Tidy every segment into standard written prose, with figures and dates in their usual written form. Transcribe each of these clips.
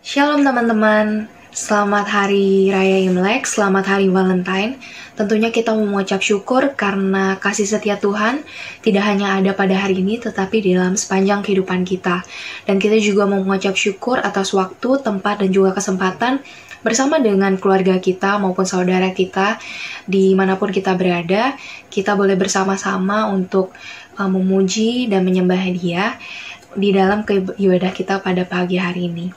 Shalom teman-teman, selamat hari Raya Imlek, selamat hari Valentine. Tentunya kita mau mengucap syukur karena kasih setia Tuhan tidak hanya ada pada hari ini, tetapi di dalam sepanjang kehidupan kita. Dan kita juga mau mengucap syukur atas waktu, tempat, dan juga kesempatan bersama dengan keluarga kita maupun saudara kita dimanapun kita berada. Kita boleh bersama-sama untuk memuji dan menyembah Dia di dalam ibadah kita pada pagi hari ini.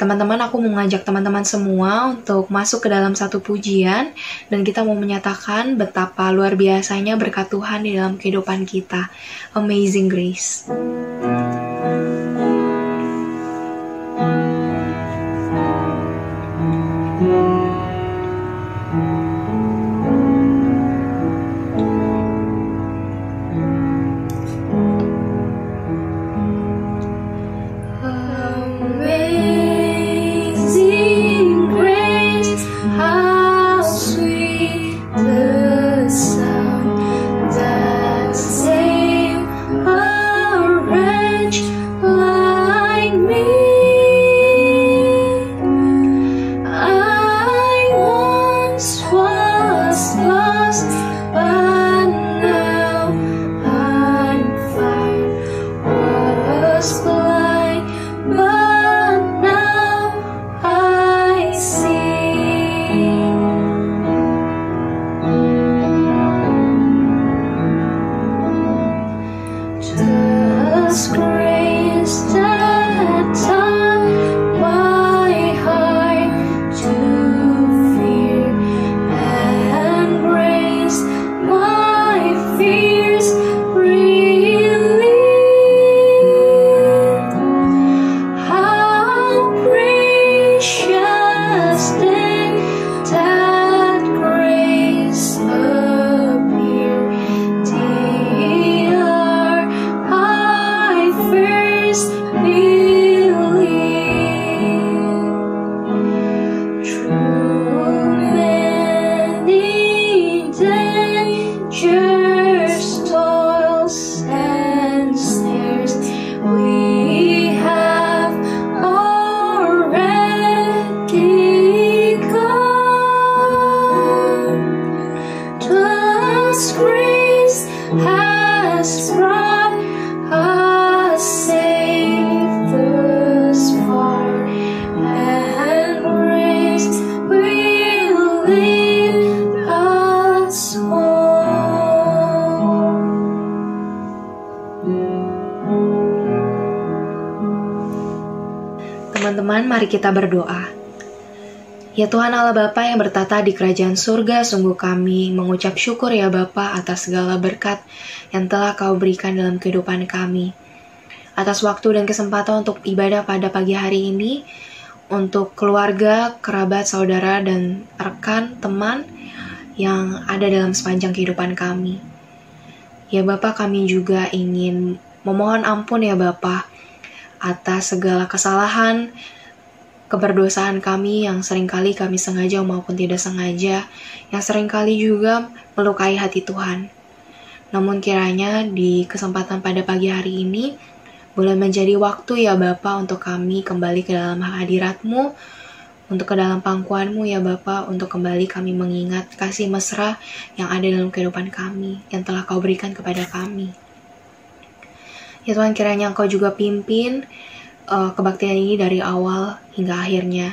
Teman-teman, aku mau mengajak teman-teman semua untuk masuk ke dalam satu pujian dan kita mau menyatakan betapa luar biasanya berkat Tuhan di dalam kehidupan kita. Amazing Grace. Teman-teman, mari kita berdoa. Ya Tuhan Allah Bapa yang bertata di kerajaan surga, sungguh kami mengucap syukur ya Bapa atas segala berkat yang telah Kau berikan dalam kehidupan kami. Atas waktu dan kesempatan untuk ibadah pada pagi hari ini, untuk keluarga, kerabat, saudara, dan rekan, teman yang ada dalam sepanjang kehidupan kami. Ya Bapa, kami juga ingin memohon ampun ya Bapa atas segala kesalahan, keberdosaan kami yang seringkali kami sengaja maupun tidak sengaja, yang seringkali juga melukai hati Tuhan. Namun kiranya di kesempatan pada pagi hari ini, boleh menjadi waktu ya Bapa untuk kami kembali ke dalam hadirat-Mu, untuk ke dalam pangkuan-Mu ya Bapa, untuk kembali kami mengingat kasih mesra yang ada dalam kehidupan kami, yang telah Kau berikan kepada kami. Ya Tuhan, kiranya Engkau juga pimpin kebaktian ini dari awal hingga akhirnya.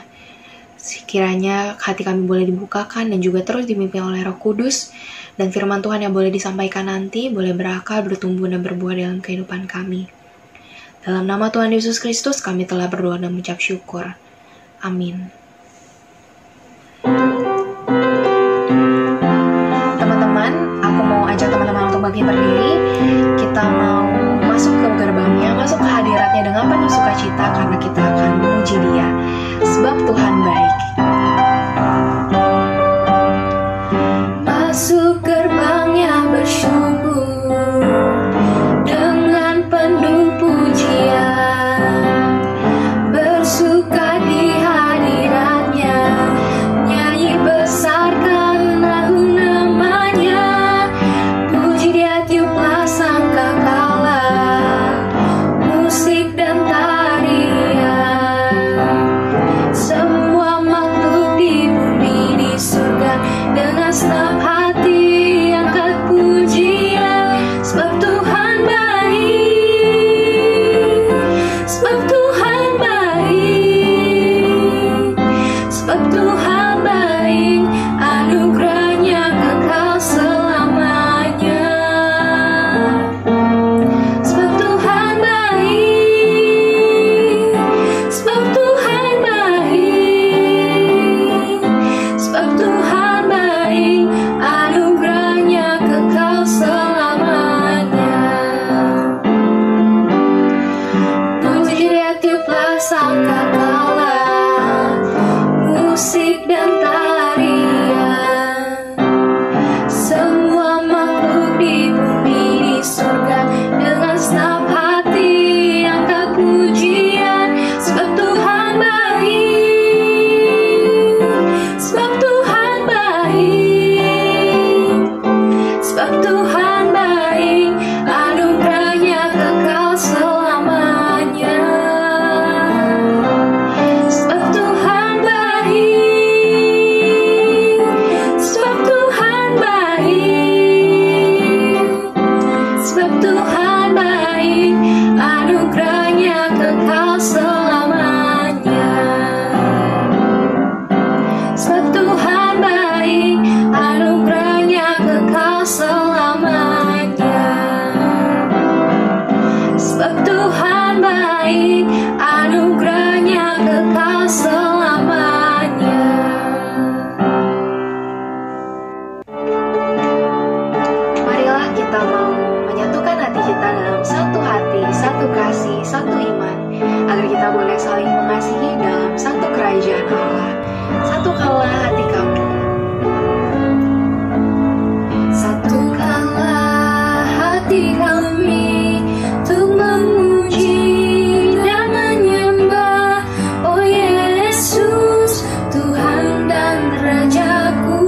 Kiranya hati kami boleh dibukakan dan juga terus dipimpin oleh Roh Kudus, dan firman Tuhan yang boleh disampaikan nanti boleh berakar, bertumbuh, dan berbuah dalam kehidupan kami. Dalam nama Tuhan Yesus Kristus kami telah berdoa dan mengucap syukur. Amin. Teman-teman, aku mau ajak teman-teman untuk bangkit berdiri. Kita mau masuk ke gerbangnya, masuk ke hadiratnya dengan penuh sukacita karena kita akan memuji Dia, sebab Tuhan baik. Masuk gerbangnya bersyukur dengan penuh pujian, bersuka di hadiratnya, nyanyi besarkan namanya, puji Dia tiuplah sangkakala, musik dan tarian. Tuhan baik, anugerahnya kekal selamanya. Sebab Tuhan baik, anugerahnya kekal selamanya. Sebab Tuhan baik, anugerahnya kekal selamanya. Marilah kita mau menyatukan hati kita dalam satu hati, satu kasih, satu iman, agar kita boleh saling mengasihi dalam satu kerajaan Allah. Satukanlah hati kamu. Satukanlah hati kami untuk memuji dan menyembah, oh Yesus, Tuhan dan Rajaku.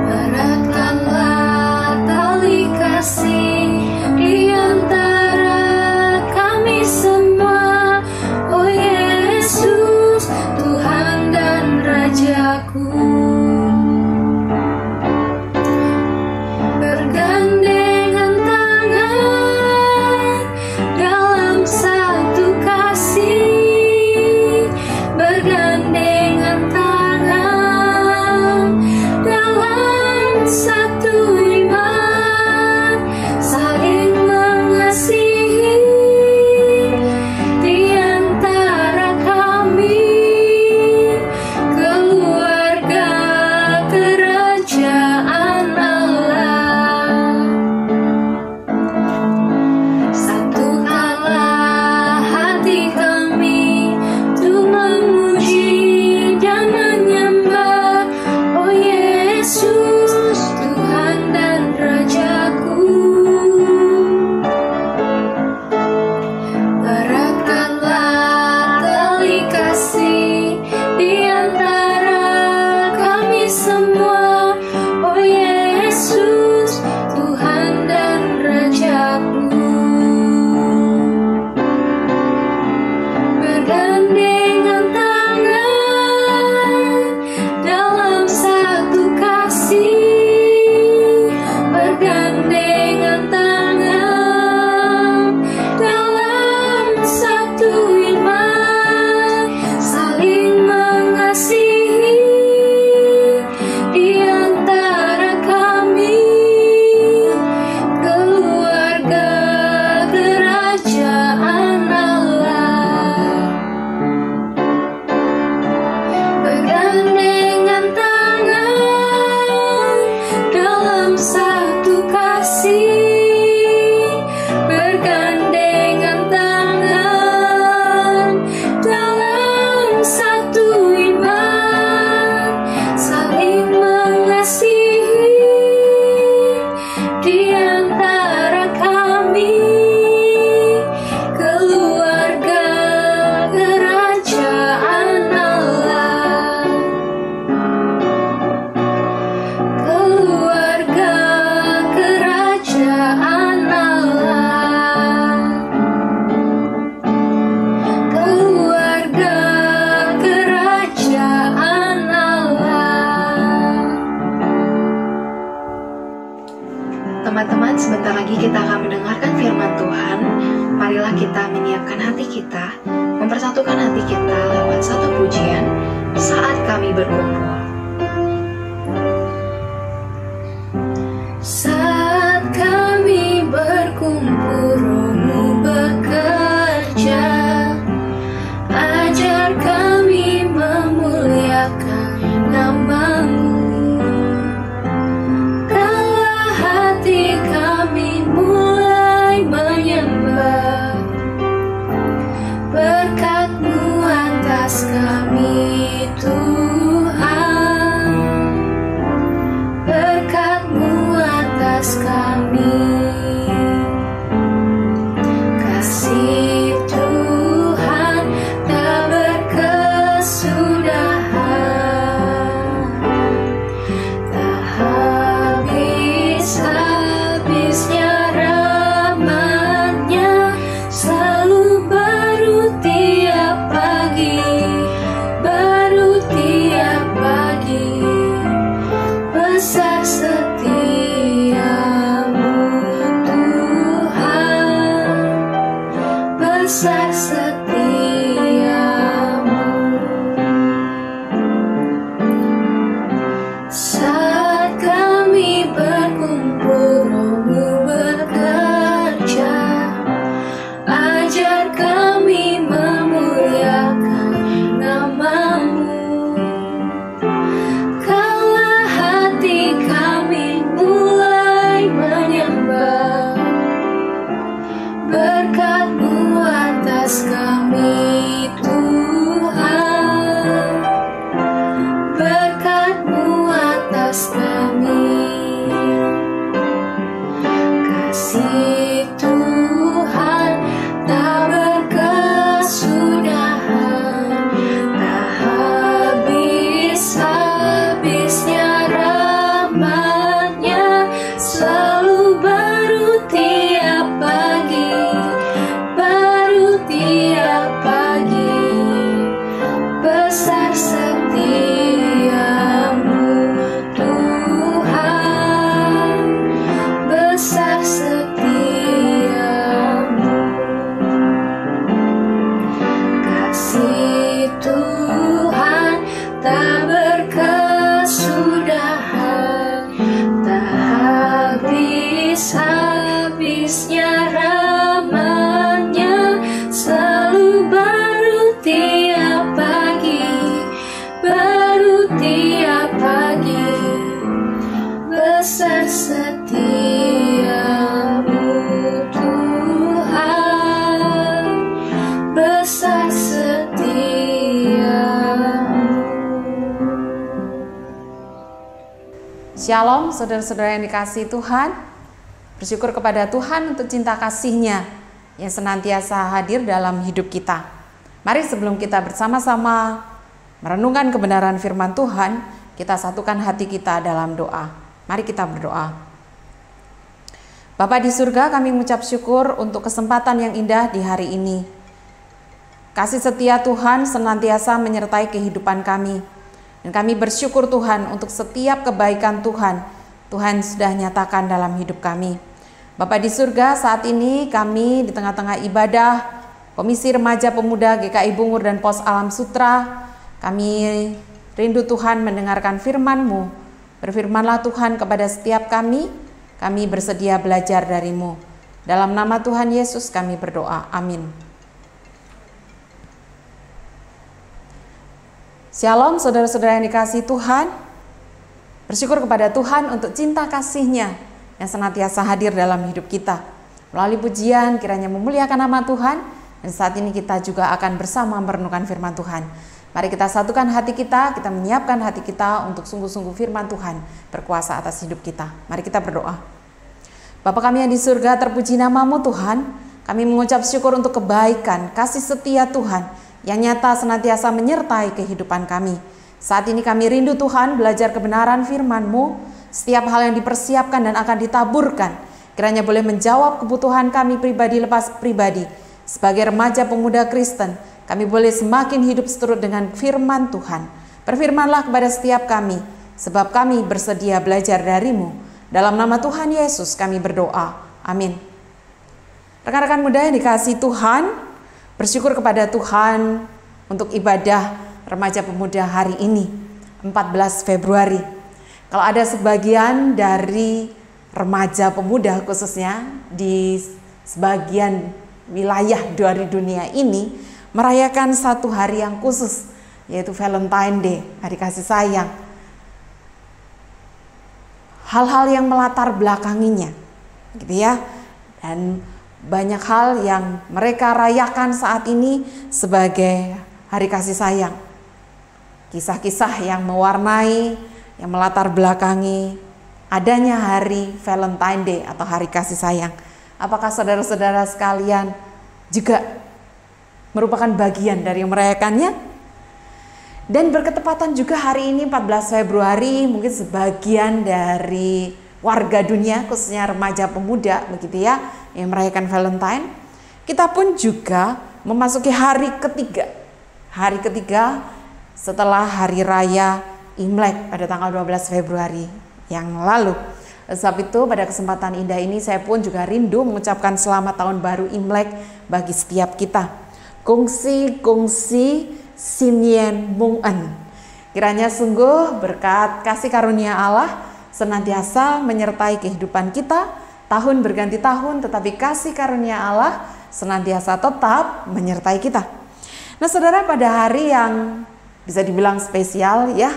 Eratkanlah tali kasih di antara kami semua, oh Yesus, Tuhan dan Rajaku. Bergandengan tangan dalam satu kasih, bergandengan tangan dalam satu iman, saling mengasihi di antara kami, keluarga kerajaan Allah. Satukanlah hati kami untuk memuji dan menyembah, oh Yesus, Tuhan dan Rajaku. Eratkanlah tali kasih di antara kami semua, oh Yesus, Tuhan dan Rajaku. Bergandengan tangan dalam satu kasih, bergandengan tangan dalam satu iman, saling mengasihi di antara kami, keluarga kerajaan Allah. Bergandengan tangan dalam satu kasih, bergandengan tangan dalam satu iman, saling mengasihi di antara kami, keluarga kerajaan Allah. Keluarga kerajaan Allah. Keluarga kerajaan Allah. Teman-teman, sebentar lagi kita akan mendengarkan firman Tuhan. Marilah kita menyiapkan hati kita, mempersatukan hati kita lewat satu pujian saat kami berkumpul. Saat kami berkumpul, Roh-Mu bekerja, ajar kami memuliakan nama-Mu. Kala hati kami mulai menyembah, berkat-Mu atas kami Tuhan. habis-habisnya rahmat-Nya, selalu baru tiap pagi, baru tiap pagi. Besar setiamu Tuhan, besar setiamu. Shalom saudara-saudara yang dikasihi Tuhan. Bersyukur kepada Tuhan untuk cinta kasih-Nya yang senantiasa hadir dalam hidup kita. Mari sebelum kita bersama-sama merenungkan kebenaran firman Tuhan, kita satukan hati kita dalam doa. Mari kita berdoa. Bapa di surga, kami mengucap syukur untuk kesempatan yang indah di hari ini. Kasih setia Tuhan senantiasa menyertai kehidupan kami. Dan kami bersyukur Tuhan untuk setiap kebaikan Tuhan sudah nyatakan dalam hidup kami. Bapa di surga, saat ini kami di tengah-tengah ibadah Komisi Remaja Pemuda GKI Bungur dan Pos Alam Sutra, kami rindu Tuhan mendengarkan firman-Mu. Berfirmanlah Tuhan kepada setiap kami bersedia belajar dari-Mu. Dalam nama Tuhan Yesus kami berdoa, amin. Shalom saudara-saudara yang dikasihi Tuhan. Bersyukur kepada Tuhan untuk cinta kasih-Nya yang senantiasa hadir dalam hidup kita. Melalui pujian kiranya memuliakan nama Tuhan. Dan saat ini kita juga akan bersama merenungkan firman Tuhan. Mari kita satukan hati kita menyiapkan hati kita untuk sungguh-sungguh firman Tuhan berkuasa atas hidup kita. Mari kita berdoa. Bapa kami yang di surga, terpuji nama-Mu Tuhan. Kami mengucap syukur untuk kebaikan, kasih setia Tuhan yang nyata senantiasa menyertai kehidupan kami. Saat ini kami rindu Tuhan belajar kebenaran firman-Mu. Setiap hal yang dipersiapkan dan akan ditaburkan kiranya boleh menjawab kebutuhan kami pribadi lepas pribadi. Sebagai remaja pemuda Kristen, kami boleh semakin hidup seturut dengan firman Tuhan. Berfirmanlah kepada setiap kami, sebab kami bersedia belajar dari-Mu. Dalam nama Tuhan Yesus kami berdoa, amin. Rekan-rekan muda yang dikasihi Tuhan, bersyukur kepada Tuhan untuk ibadah remaja pemuda hari ini, 14 Februari. Kalau ada sebagian dari remaja pemuda khususnya di sebagian wilayah dari dunia ini merayakan satu hari yang khusus, yaitu Valentine Day, hari kasih sayang. Hal-hal yang melatar belakanginya, gitu ya. Dan banyak hal yang mereka rayakan saat ini sebagai hari kasih sayang. Kisah-kisah yang mewarnai, yang melatar belakangi adanya hari Valentine Day atau hari kasih sayang. Apakah saudara-saudara sekalian juga merupakan bagian dari yang merayakannya? Dan berketepatan juga hari ini 14 Februari mungkin sebagian dari warga dunia khususnya remaja pemuda begitu ya yang merayakan Valentine. Kita pun juga memasuki hari ketiga setelah hari raya Imlek pada tanggal 12 Februari yang lalu. Sebab itu pada kesempatan indah ini saya pun juga rindu mengucapkan selamat tahun baru Imlek bagi setiap kita. Kongsi Sinyen Mungen. Kiranya sungguh berkat kasih karunia Allah senantiasa menyertai kehidupan kita. Tahun berganti tahun, tetapi kasih karunia Allah senantiasa tetap menyertai kita. Nah saudara, pada hari yang bisa dibilang spesial ya,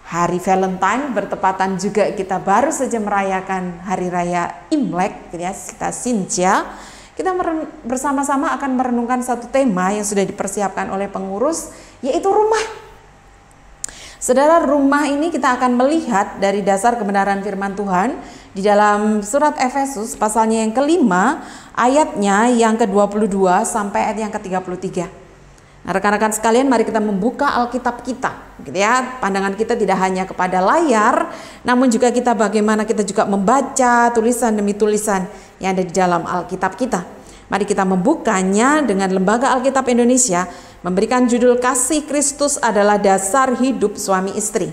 hari Valentine, bertepatan juga kita baru saja merayakan hari raya Imlek, ya, kita Sinja. Kita bersama-sama akan merenungkan satu tema yang sudah dipersiapkan oleh pengurus, yaitu rumah. Saudara, rumah ini kita akan melihat dari dasar kebenaran firman Tuhan di dalam surat Efesus pasalnya yang kelima, ayatnya yang ke-22 sampai ayat yang ke-33. Nah, rekan-rekan sekalian, mari kita membuka Alkitab kita, gitu ya. Pandangan kita tidak hanya kepada layar, namun juga kita bagaimana kita juga membaca tulisan demi tulisan yang ada di dalam Alkitab kita. Mari kita membukanya dengan Lembaga Alkitab Indonesia memberikan judul Kasih Kristus adalah dasar hidup suami istri.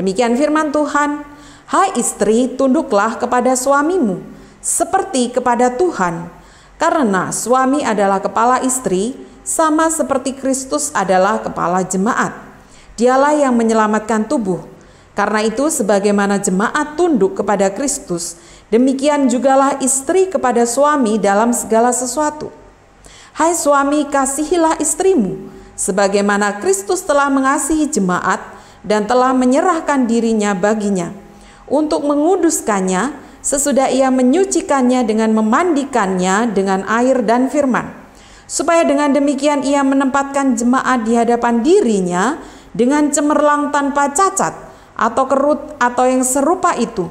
Demikian firman Tuhan, hai istri, tunduklah kepada suamimu seperti kepada Tuhan, karena suami adalah kepala istri, sama seperti Kristus adalah kepala jemaat. Dialah yang menyelamatkan tubuh. Karena itu sebagaimana jemaat tunduk kepada Kristus, demikian jugalah istri kepada suami dalam segala sesuatu. Hai suami, kasihilah istrimu, sebagaimana Kristus telah mengasihi jemaat dan telah menyerahkan dirinya baginya, untuk menguduskannya sesudah ia menyucikannya dengan memandikannya dengan air dan firman, supaya dengan demikian ia menempatkan jemaat di hadapan dirinya dengan cemerlang tanpa cacat atau kerut atau yang serupa itu,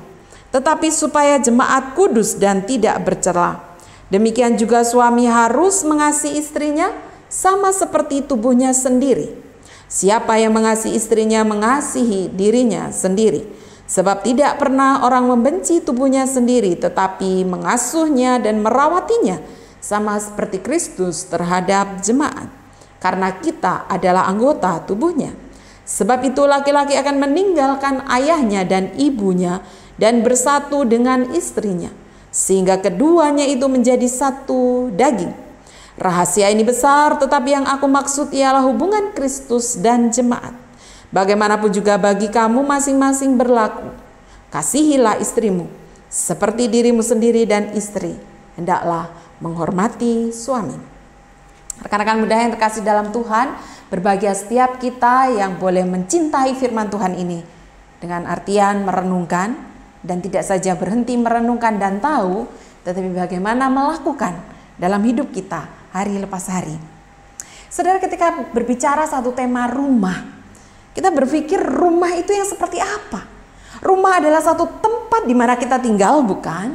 tetapi supaya jemaat kudus dan tidak bercela. Demikian juga suami harus mengasihi istrinya sama seperti tubuhnya sendiri. Siapa yang mengasihi istrinya mengasihi dirinya sendiri. Sebab tidak pernah orang membenci tubuhnya sendiri, tetapi mengasuhnya dan merawatinya sama seperti Kristus terhadap jemaat. Karena kita adalah anggota tubuhnya. Sebab itu laki-laki akan meninggalkan ayahnya dan ibunya dan bersatu dengan istrinya, sehingga keduanya itu menjadi satu daging. Rahasia ini besar, tetapi yang aku maksud ialah hubungan Kristus dan jemaat. Bagaimanapun juga bagi kamu masing-masing berlaku, kasihilah istrimu seperti dirimu sendiri, dan istri hendaklah menghormati suami. Rekan-rekan muda yang terkasih dalam Tuhan, berbahagia setiap kita yang boleh mencintai firman Tuhan ini dengan artian merenungkan, dan tidak saja berhenti merenungkan dan tahu, tetapi bagaimana melakukan dalam hidup kita hari lepas hari. Saudara, ketika berbicara satu tema rumah, kita berpikir rumah itu yang seperti apa? Rumah adalah satu tempat di mana kita tinggal, bukan?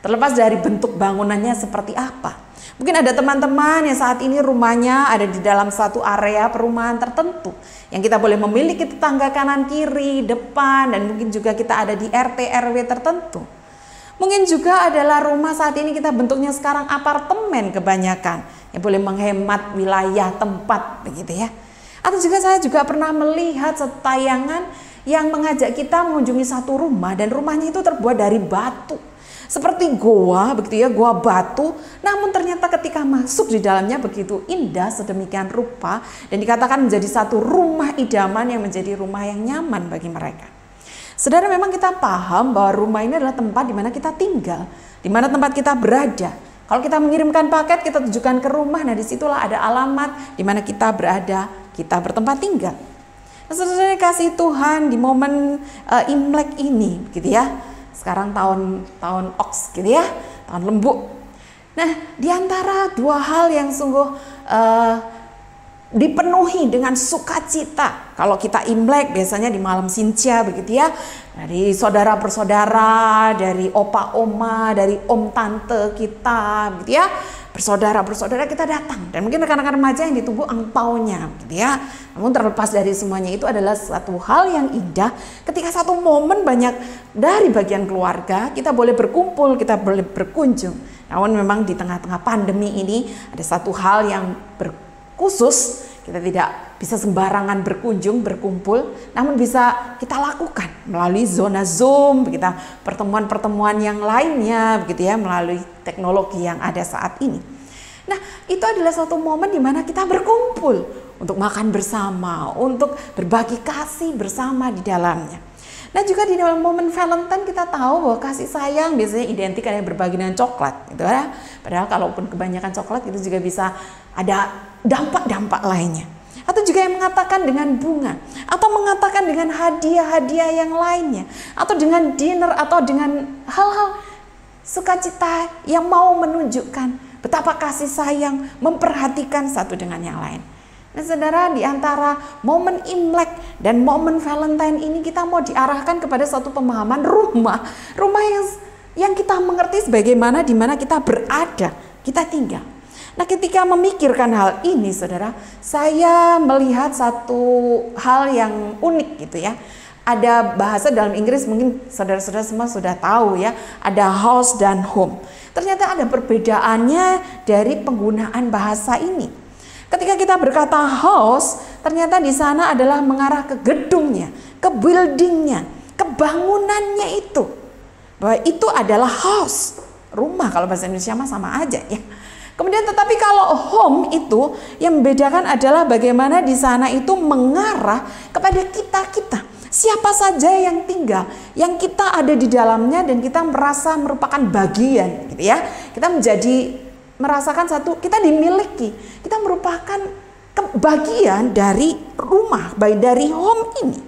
Terlepas dari bentuk bangunannya seperti apa. Mungkin ada teman-teman yang saat ini rumahnya ada di dalam satu area perumahan tertentu, yang kita boleh memiliki tetangga kanan kiri, depan, dan mungkin juga kita ada di RT RW tertentu. Mungkin juga adalah rumah saat ini kita bentuknya sekarang apartemen kebanyakan, yang boleh menghemat wilayah tempat, begitu ya. Atau juga saya juga pernah melihat satu tayangan yang mengajak kita mengunjungi satu rumah, dan rumahnya itu terbuat dari batu. Seperti goa, begitu ya, goa batu. Namun ternyata ketika masuk di dalamnya begitu indah, sedemikian rupa, dan dikatakan menjadi satu rumah idaman yang menjadi rumah yang nyaman bagi mereka. Saudara, memang kita paham bahwa rumah ini adalah tempat di mana kita tinggal, di mana tempat kita berada. Kalau kita mengirimkan paket, kita tujukan ke rumah, nah disitulah ada alamat di mana kita berada, kita bertempat tinggal. Nah, saudara kasih Tuhan, di momen Imlek ini, gitu ya. Sekarang tahun Ox, gitu ya, tahun Lembu. Nah, di antara dua hal yang sungguh dipenuhi dengan sukacita. Kalau kita Imlek biasanya di malam Sinca, begitu ya, dari saudara bersaudara, dari opa oma, dari om tante kita, begitu ya, bersaudara kita datang, dan mungkin rekan-rekan remaja yang ditunggu angpaunya, gitu ya. Namun terlepas dari semuanya itu adalah satu hal yang indah ketika satu momen banyak dari bagian keluarga kita boleh berkumpul, kita boleh berkunjung. Namun memang di tengah-tengah pandemi ini ada satu hal yang khusus, kita tidak bisa sembarangan berkunjung, berkumpul, namun bisa kita lakukan melalui zona Zoom, kita pertemuan-pertemuan yang lainnya, begitu ya, melalui teknologi yang ada saat ini. Nah, itu adalah suatu momen di mana kita berkumpul untuk makan bersama, untuk berbagi kasih bersama di dalamnya. Nah, juga di dalam momen Valentine kita tahu bahwa kasih sayang biasanya identik dengan berbagi dengan coklat, gitu ya. Padahal kalaupun kebanyakan coklat itu juga bisa ada dampak-dampak lainnya. Atau juga yang mengatakan dengan bunga, atau mengatakan dengan hadiah-hadiah yang lainnya, atau dengan dinner, atau dengan hal-hal sukacita yang mau menunjukkan betapa kasih sayang memperhatikan satu dengan yang lain. Nah, saudara, di antara momen Imlek dan momen Valentine ini kita mau diarahkan kepada satu pemahaman rumah yang kita mengerti sebagaimana di mana kita berada, kita tinggal. Nah, ketika memikirkan hal ini, saudara, saya melihat satu hal yang unik, gitu ya. Ada bahasa dalam Inggris, mungkin saudara-saudara semua sudah tahu ya, ada house dan home. Ternyata ada perbedaannya dari penggunaan bahasa ini. Ketika kita berkata house, ternyata di sana adalah mengarah ke gedungnya, ke buildingnya, ke bangunannya itu. Bahwa itu adalah house, rumah, kalau bahasa Indonesia mah sama aja ya. Kemudian tetapi kalau home itu yang membedakan adalah bagaimana di sana itu mengarah kepada kita-kita. Siapa saja yang tinggal, yang kita ada di dalamnya dan kita merasa merupakan bagian, gitu ya. Kita merasakan satu, kita dimiliki, kita merupakan bagian dari rumah, dari home ini.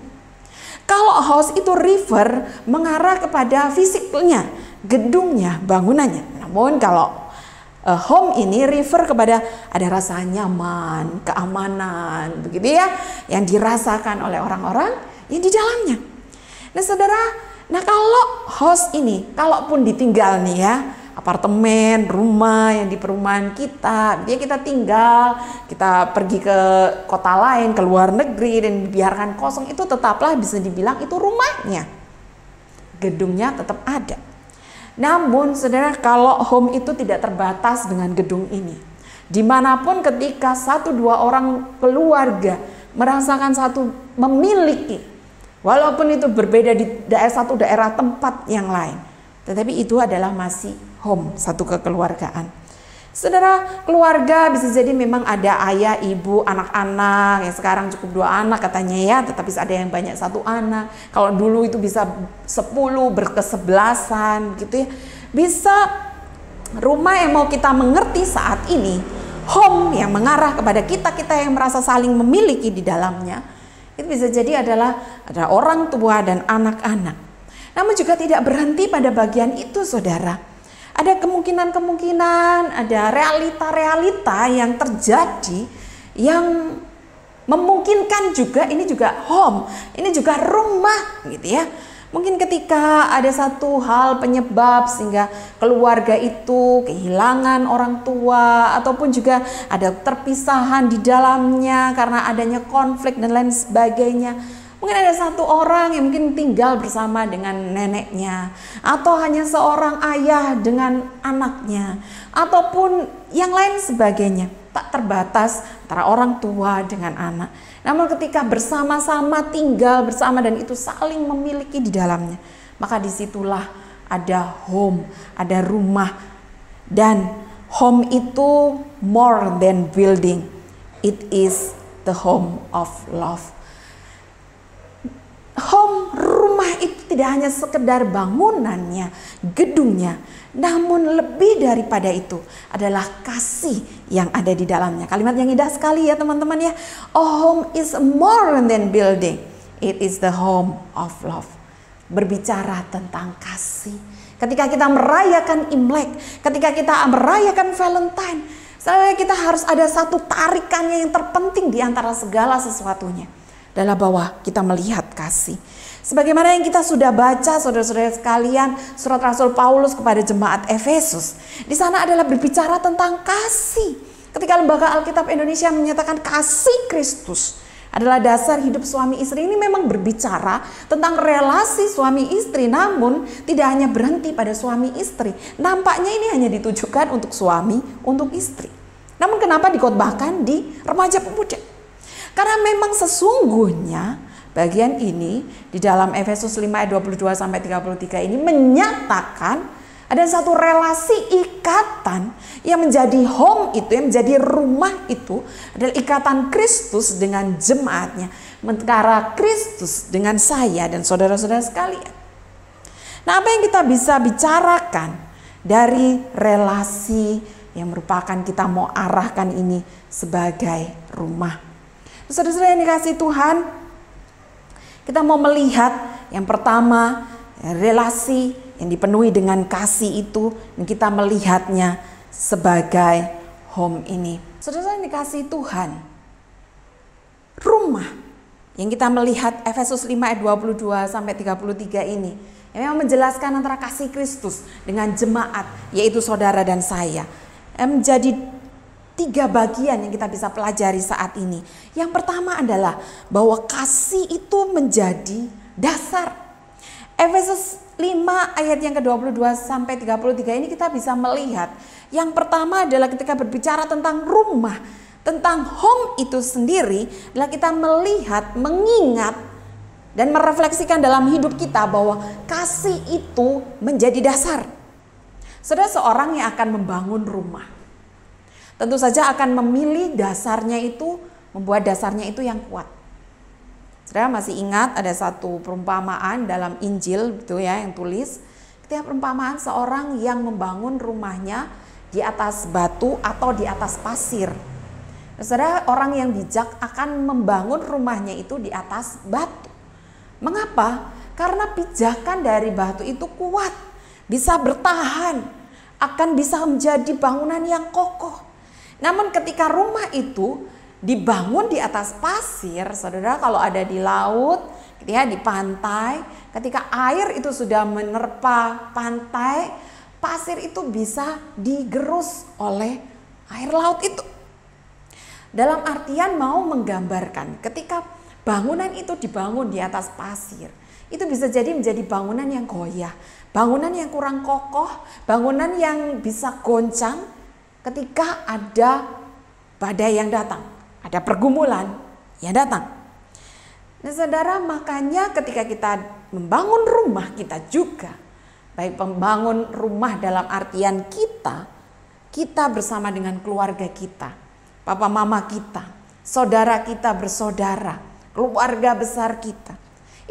Kalau house itu refer mengarah kepada fisiknya, gedungnya, bangunannya. Namun kalau home ini refer kepada ada rasa nyaman, keamanan, begitu ya, yang dirasakan oleh orang-orang yang di dalamnya. Nah saudara, kalau house ini, kalaupun ditinggal nih ya, apartemen, rumah yang di perumahan kita, dia kita tinggal, kita pergi ke kota lain, ke luar negeri dan dibiarkan kosong, itu tetaplah bisa dibilang itu rumahnya. Gedungnya tetap ada. Namun saudara, kalau home itu tidak terbatas dengan gedung ini. Dimanapun ketika 1-2 orang keluarga merasakan satu memiliki, walaupun itu berbeda di satu daerah tempat yang lain, tetapi itu adalah masih home, satu kekeluargaan. Saudara, keluarga bisa jadi memang ada ayah, ibu, anak-anak, yang sekarang cukup 2 anak katanya ya, tetapi ada yang banyak 1 anak. Kalau dulu itu bisa 10, berkesebelasan gitu ya. Bisa rumah yang mau kita mengerti saat ini, home yang mengarah kepada kita-kita yang merasa saling memiliki di dalamnya, itu bisa jadi adalah ada orang tua dan anak-anak. Namun juga tidak berhenti pada bagian itu saudara. Ada kemungkinan-kemungkinan, ada realita-realita yang terjadi yang memungkinkan juga ini juga home, ini juga rumah gitu ya. Mungkin ketika ada satu hal penyebab sehingga keluarga itu kehilangan orang tua, ataupun juga ada terpisahan di dalamnya karena adanya konflik dan lain sebagainya. Mungkin ada satu orang yang mungkin tinggal bersama dengan neneknya, atau hanya seorang ayah dengan anaknya, ataupun yang lain sebagainya. Tak terbatas antara orang tua dengan anak. Namun ketika bersama-sama tinggal bersama dan itu saling memiliki di dalamnya, maka disitulah ada home, ada rumah. Dan home itu more than building, it is the home of love. Home, rumah itu tidak hanya sekedar bangunannya, gedungnya, namun lebih daripada itu adalah kasih yang ada di dalamnya. Kalimat yang indah sekali ya teman-teman ya. Oh, home is more than building, it is the home of love. Berbicara tentang kasih. Ketika kita merayakan Imlek, ketika kita merayakan Valentine, sebenarnya kita harus ada satu tarikannya yang terpenting di antara segala sesuatunya. Adalah bahwa kita melihat kasih. Sebagaimana yang kita sudah baca saudara-saudara sekalian, surat Rasul Paulus kepada jemaat Efesus. Di sana adalah berbicara tentang kasih. Ketika Lembaga Alkitab Indonesia menyatakan kasih Kristus adalah dasar hidup suami istri, ini memang berbicara tentang relasi suami istri, namun tidak hanya berhenti pada suami istri. Nampaknya ini hanya ditujukan untuk suami, untuk istri. Namun kenapa dikhotbahkan di remaja pemuda? Karena memang sesungguhnya bagian ini di dalam Efesus 5 ayat 22 sampai 33 ini menyatakan ada satu relasi ikatan yang menjadi home itu, yang menjadi rumah itu adalah ikatan Kristus dengan jemaatnya, antara Kristus dengan saya dan saudara-saudara sekalian. Nah, apa yang kita bisa bicarakan dari relasi yang merupakan kita mau arahkan ini sebagai rumah? Saudara-saudara yang dikasihi Tuhan, kita mau melihat yang pertama, relasi yang dipenuhi dengan kasih itu, dan kita melihatnya sebagai home ini. Saudara-saudara yang dikasihi Tuhan, rumah yang kita melihat Efesus 5 ayat 22 sampai 33 ini, yang memang menjelaskan antara kasih Kristus dengan jemaat, yaitu saudara dan saya, menjadi 3 bagian yang kita bisa pelajari saat ini. Yang pertama adalah bahwa kasih itu menjadi dasar. Efesus 5 ayat yang ke-22 sampai 33 ini kita bisa melihat. Yang pertama adalah ketika berbicara tentang rumah, tentang home itu sendiri, adalah kita melihat, mengingat dan merefleksikan dalam hidup kita bahwa kasih itu menjadi dasar. Saudara, seorang yang akan membangun rumah tentu saja akan memilih dasarnya itu, membuat dasarnya itu yang kuat. Saudara masih ingat ada satu perumpamaan dalam Injil gitu ya yang tulis, ketika perumpamaan seorang yang membangun rumahnya di atas batu atau di atas pasir. Saudara, orang yang bijak akan membangun rumahnya itu di atas batu. Mengapa? Karena pijakan dari batu itu kuat, bisa bertahan, akan bisa menjadi bangunan yang kokoh. Namun ketika rumah itu dibangun di atas pasir, saudara, kalau ada di laut, ya, di pantai, ketika air itu sudah menerpa pantai, pasir itu bisa digerus oleh air laut itu. Dalam artian mau menggambarkan ketika bangunan itu dibangun di atas pasir, itu bisa jadi menjadi bangunan yang goyah, bangunan yang kurang kokoh, bangunan yang bisa goncang ketika ada badai yang datang, ada pergumulan yang datang. Nah saudara, makanya ketika kita membangun rumah kita juga, baik membangun rumah dalam artian kita bersama dengan keluarga kita, papa mama kita, saudara kita bersaudara, keluarga besar kita.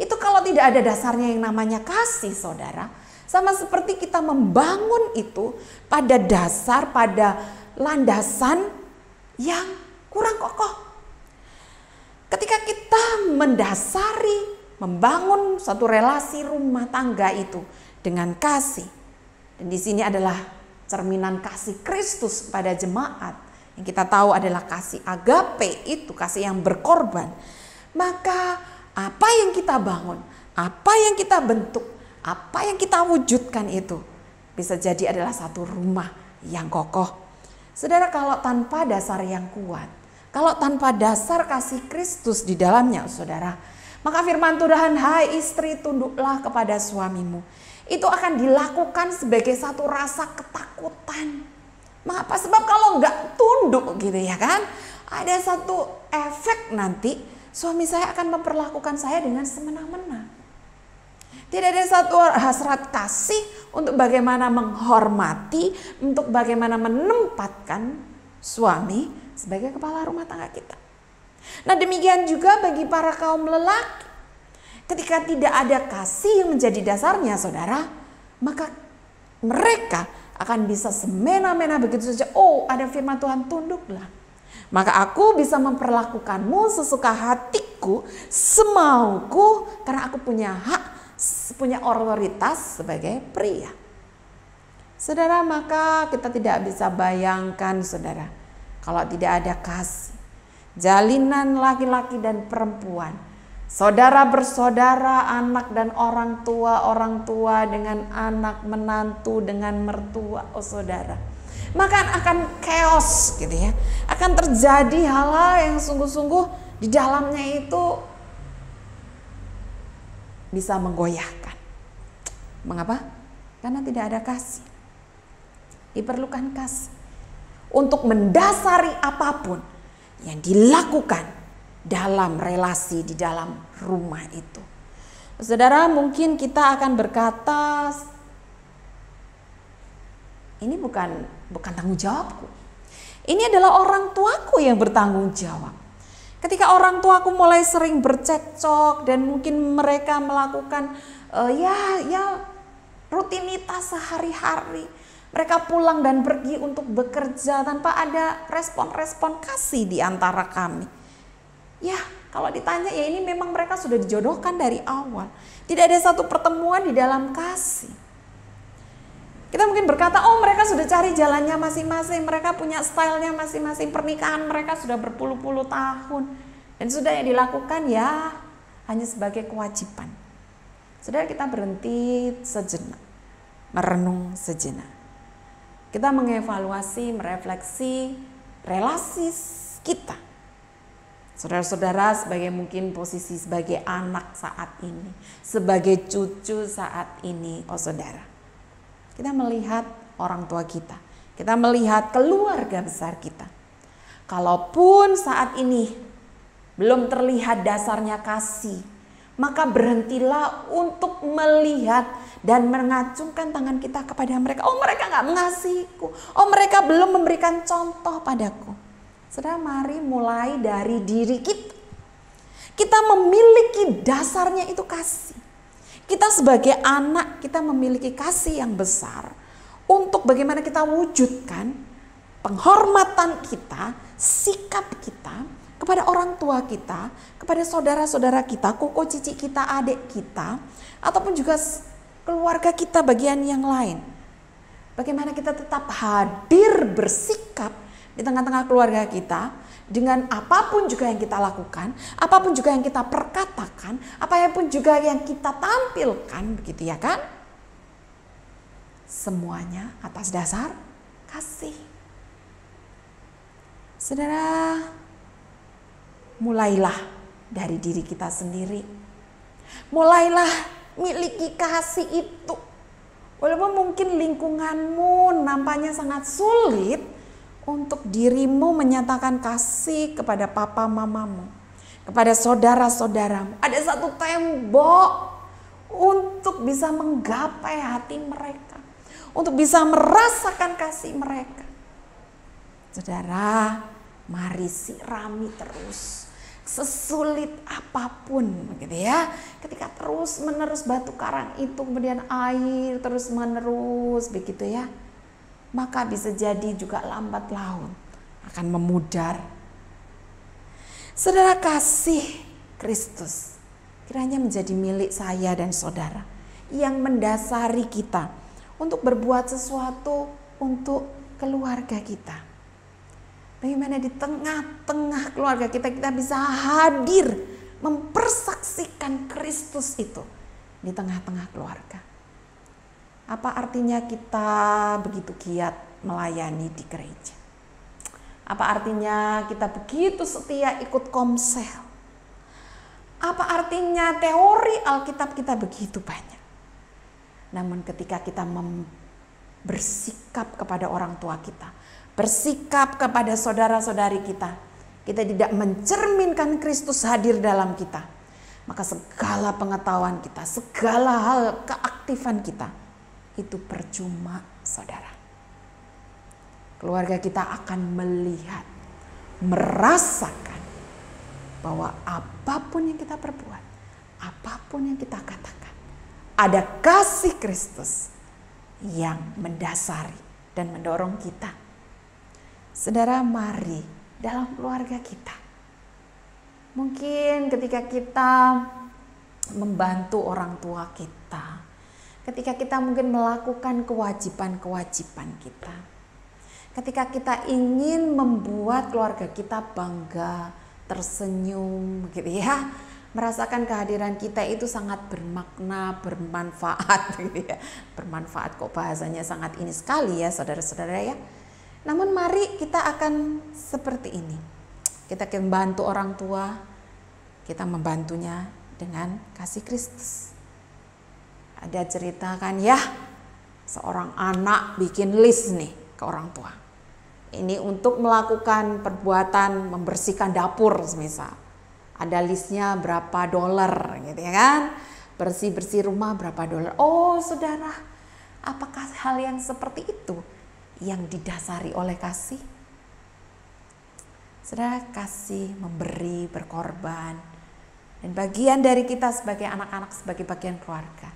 Itu kalau tidak ada dasarnya yang namanya kasih, saudara, sama seperti kita membangun itu pada dasar, pada landasan yang kurang kokoh. Ketika kita mendasari, membangun satu relasi rumah tangga itu dengan kasih, dan di sini adalah cerminan kasih Kristus pada jemaat yang kita tahu adalah kasih agape, itu kasih yang berkorban. Maka apa yang kita bangun, apa yang kita bentuk, apa yang kita wujudkan itu bisa jadi adalah satu rumah yang kokoh. Saudara, kalau tanpa dasar yang kuat, kalau tanpa dasar kasih Kristus di dalamnya, saudara, maka firman Tuhan, hai istri tunduklah kepada suamimu, itu akan dilakukan sebagai satu rasa ketakutan. Mengapa? Sebab kalau nggak tunduk gitu ya kan, ada satu efek nanti suami saya akan memperlakukan saya dengan semena-mena. Tidak ada satu hasrat kasih untuk bagaimana menghormati, untuk bagaimana menempatkan suami sebagai kepala rumah tangga kita. Nah demikian juga bagi para kaum lelaki. Ketika tidak ada kasih yang menjadi dasarnya, saudara, maka mereka akan bisa semena-mena begitu saja. Oh, ada firman Tuhan, tunduklah. Maka aku bisa memperlakukanmu sesuka hatiku, semauku, karena aku punya hak, punya otoritas sebagai pria. Saudara, maka kita tidak bisa bayangkan, saudara, kalau tidak ada kasih, jalinan laki-laki dan perempuan, saudara bersaudara, anak dan orang tua dengan anak, menantu dengan mertua, oh saudara, maka akan chaos gitu ya. Akan terjadi hal-hal yang sungguh-sungguh di dalamnya itu bisa menggoyahkan. Mengapa? Karena tidak ada kasih. Diperlukan kasih untuk mendasari apapun yang dilakukan dalam relasi di dalam rumah itu. Saudara, mungkin kita akan berkata, ini bukan tanggung jawabku. Ini adalah orang tuaku yang bertanggung jawab. Ketika orang tuaku mulai sering bercekcok dan mungkin mereka melakukan rutinitas sehari-hari. Mereka pulang dan pergi untuk bekerja tanpa ada respon-respon kasih di antara kami. Ya, kalau ditanya ya ini memang mereka sudah dijodohkan dari awal. Tidak ada satu pertemuan di dalam kasih. Kita mungkin berkata, oh mereka sudah cari jalannya masing-masing, mereka punya stylenya masing-masing, pernikahan mereka sudah berpuluh-puluh tahun. Dan sudah yang dilakukan ya hanya sebagai kewajiban. Saudara, kita berhenti sejenak, merenung sejenak. Kita mengevaluasi, merefleksi relasi kita. Saudara-saudara, sebagai mungkin posisi sebagai anak saat ini, sebagai cucu saat ini, oh saudara. Kita melihat orang tua kita, kita melihat keluarga besar kita. Kalaupun saat ini belum terlihat dasarnya kasih, maka berhentilah untuk melihat dan mengacungkan tangan kita kepada mereka. Oh mereka gak mengasihiku, oh mereka belum memberikan contoh padaku. Saudara, mari mulai dari diri kita. Kita memiliki dasarnya itu kasih. Kita sebagai anak, kita memiliki kasih yang besar untuk bagaimana kita wujudkan penghormatan kita, sikap kita kepada orang tua kita, kepada saudara-saudara kita, koko cici kita, adik kita, ataupun juga keluarga kita bagian yang lain. Bagaimana kita tetap hadir bersikap di tengah-tengah keluarga kita dengan apapun juga yang kita lakukan, apapun juga yang kita perkatakan, apapun juga yang kita tampilkan, begitu ya kan? Semuanya atas dasar kasih. Saudara, mulailah dari diri kita sendiri. Mulailah miliki kasih itu. Walaupun mungkin lingkunganmu nampaknya sangat sulit untuk dirimu menyatakan kasih kepada papa mamamu, kepada saudara-saudaramu. Ada satu tembok untuk bisa menggapai hati mereka, untuk bisa merasakan kasih mereka. Saudara, mari sirami terus. Sesulit apapun begitu ya, ketika terus menerus batu karang itu kemudian air terus menerus begitu ya, maka bisa jadi juga lambat laun akan memudar. Saudara, kasih Kristus kiranya menjadi milik saya dan saudara yang mendasari kita untuk berbuat sesuatu untuk keluarga kita. Bagaimana di tengah-tengah keluarga kita bisa hadir mempersaksikan Kristus itu di tengah-tengah keluarga. Apa artinya kita begitu giat melayani di gereja? Apa artinya kita begitu setia ikut komsel? Apa artinya teori Alkitab kita begitu banyak? Namun ketika kita bersikap kepada orang tua kita, bersikap kepada saudara-saudari kita, kita tidak mencerminkan Kristus hadir dalam kita, maka segala pengetahuan kita, segala hal keaktifan kita itu percuma, saudara. Keluarga kita akan melihat, merasakan bahwa apapun yang kita perbuat, apapun yang kita katakan, ada kasih Kristus yang mendasari dan mendorong kita. Saudara, mari dalam keluarga kita, mungkin ketika kita membantu orang tua kita, ketika kita mungkin melakukan kewajiban-kewajiban kita, ketika kita ingin membuat keluarga kita bangga, tersenyum gitu ya, merasakan kehadiran kita itu sangat bermakna, bermanfaat gitu ya. Bermanfaat kok bahasanya sangat ini sekali ya saudara-saudara ya. Namun mari kita akan seperti ini. Kita akan membantu orang tua, kita membantunya dengan kasih Kristus. Ada cerita kan ya, seorang anak bikin list nih ke orang tua. Ini untuk melakukan perbuatan membersihkan dapur misal. Ada listnya berapa dolar gitu ya kan. Bersih-bersih rumah berapa dolar. Oh saudara, apakah hal yang seperti itu yang didasari oleh kasih? Saudara, kasih memberi, berkorban. Dan bagian dari kita sebagai anak-anak, sebagai bagian keluarga.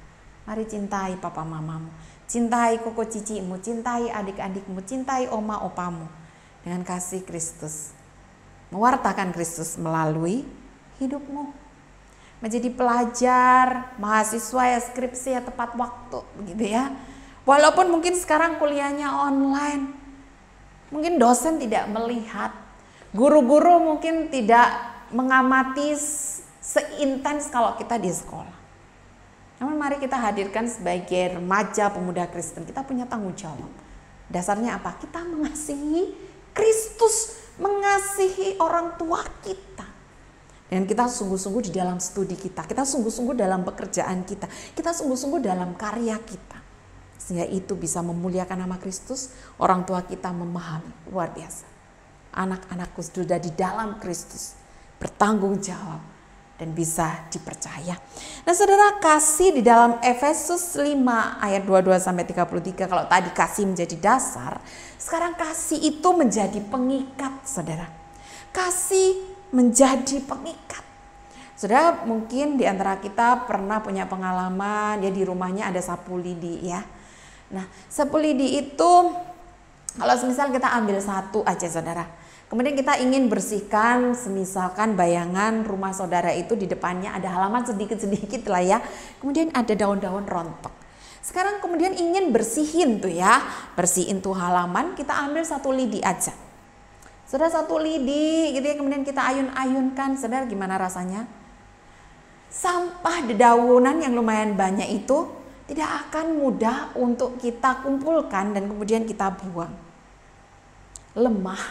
Mari cintai papa mamamu, cintai koko cicimu, cintai adik-adikmu, cintai oma opamu. Dengan kasih Kristus. Mewartakan Kristus melalui hidupmu. Menjadi pelajar, mahasiswa ya skripsi ya tepat waktu begitu ya. Walaupun mungkin sekarang kuliahnya online, mungkin dosen tidak melihat, guru-guru mungkin tidak mengamati seintens kalau kita di sekolah. Namun mari kita hadirkan sebagai remaja pemuda Kristen, kita punya tanggung jawab. Dasarnya apa? Kita mengasihi Kristus, mengasihi orang tua kita. Dan kita sungguh-sungguh di dalam studi kita sungguh-sungguh dalam pekerjaan kita sungguh-sungguh dalam karya kita. Sehingga itu bisa memuliakan nama Kristus, orang tua kita memahami, luar biasa. Anak-anakku sudah di dalam Kristus, bertanggung jawab dan bisa dipercaya. Nah saudara, kasih di dalam Efesus 5 ayat 22-33, kalau tadi kasih menjadi dasar, sekarang kasih itu menjadi pengikat saudara. Kasih menjadi pengikat. Saudara, mungkin di antara kita pernah punya pengalaman ya di rumahnya ada sapu lidi ya. Nah, sapu lidi itu kalau semisal kita ambil satu aja saudara, kemudian kita ingin bersihkan, semisalkan bayangan rumah saudara itu di depannya ada halaman sedikit-sedikit lah ya, kemudian ada daun-daun rontok. Sekarang kemudian ingin bersihin tuh ya, bersihin tuh halaman, kita ambil satu lidi aja. Saudara, satu lidi gitu ya, kemudian kita ayun-ayunkan, saudara gimana rasanya? Sampah dedaunan yang lumayan banyak itu tidak akan mudah untuk kita kumpulkan dan kemudian kita buang. Lemah,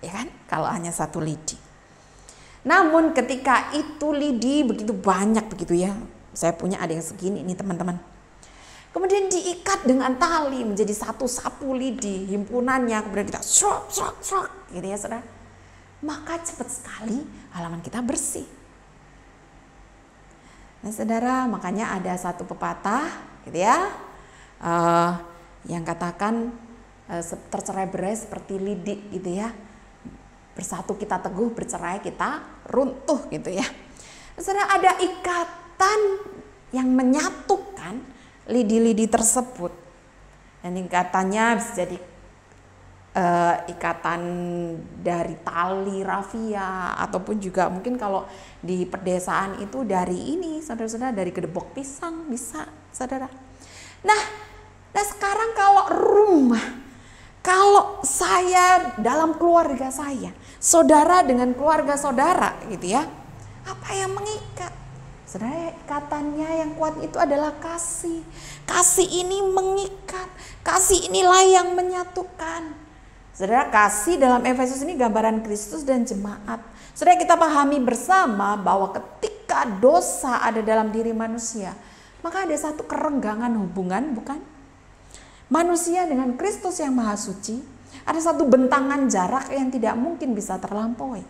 ya kan? Kalau hanya satu lidi. Namun ketika itu lidi begitu banyak begitu ya. Saya punya ada yang segini ini teman-teman. Kemudian diikat dengan tali menjadi satu sapu lidi, himpunannya, kemudian kita srok gitu ya saudara. Maka cepat sekali halaman kita bersih. Nah saudara, makanya ada satu pepatah gitu ya, yang katakan tercerai-berai seperti lidi gitu ya. Bersatu kita teguh, bercerai kita runtuh gitu ya. Saudara, ada ikatan yang menyatukan lidi-lidi tersebut. Dan ikatannya bisa jadi ikatan dari tali rafia ataupun juga mungkin kalau di pedesaan itu dari ini saudara-saudara, dari kedebok pisang bisa saudara. Nah sekarang kalau rumah, kalau saya dalam keluarga saya, saudara dengan keluarga saudara gitu ya, apa yang mengikat? Saudara, ikatannya yang kuat itu adalah kasih. Kasih ini mengikat, kasih inilah yang menyatukan. Saudara, kasih dalam Efesus ini gambaran Kristus dan jemaat. Saudara, kita pahami bersama bahwa ketika dosa ada dalam diri manusia, maka ada satu kerenggangan hubungan, bukan? Manusia dengan Kristus yang maha suci, ada satu bentangan jarak yang tidak mungkin bisa terlampaui.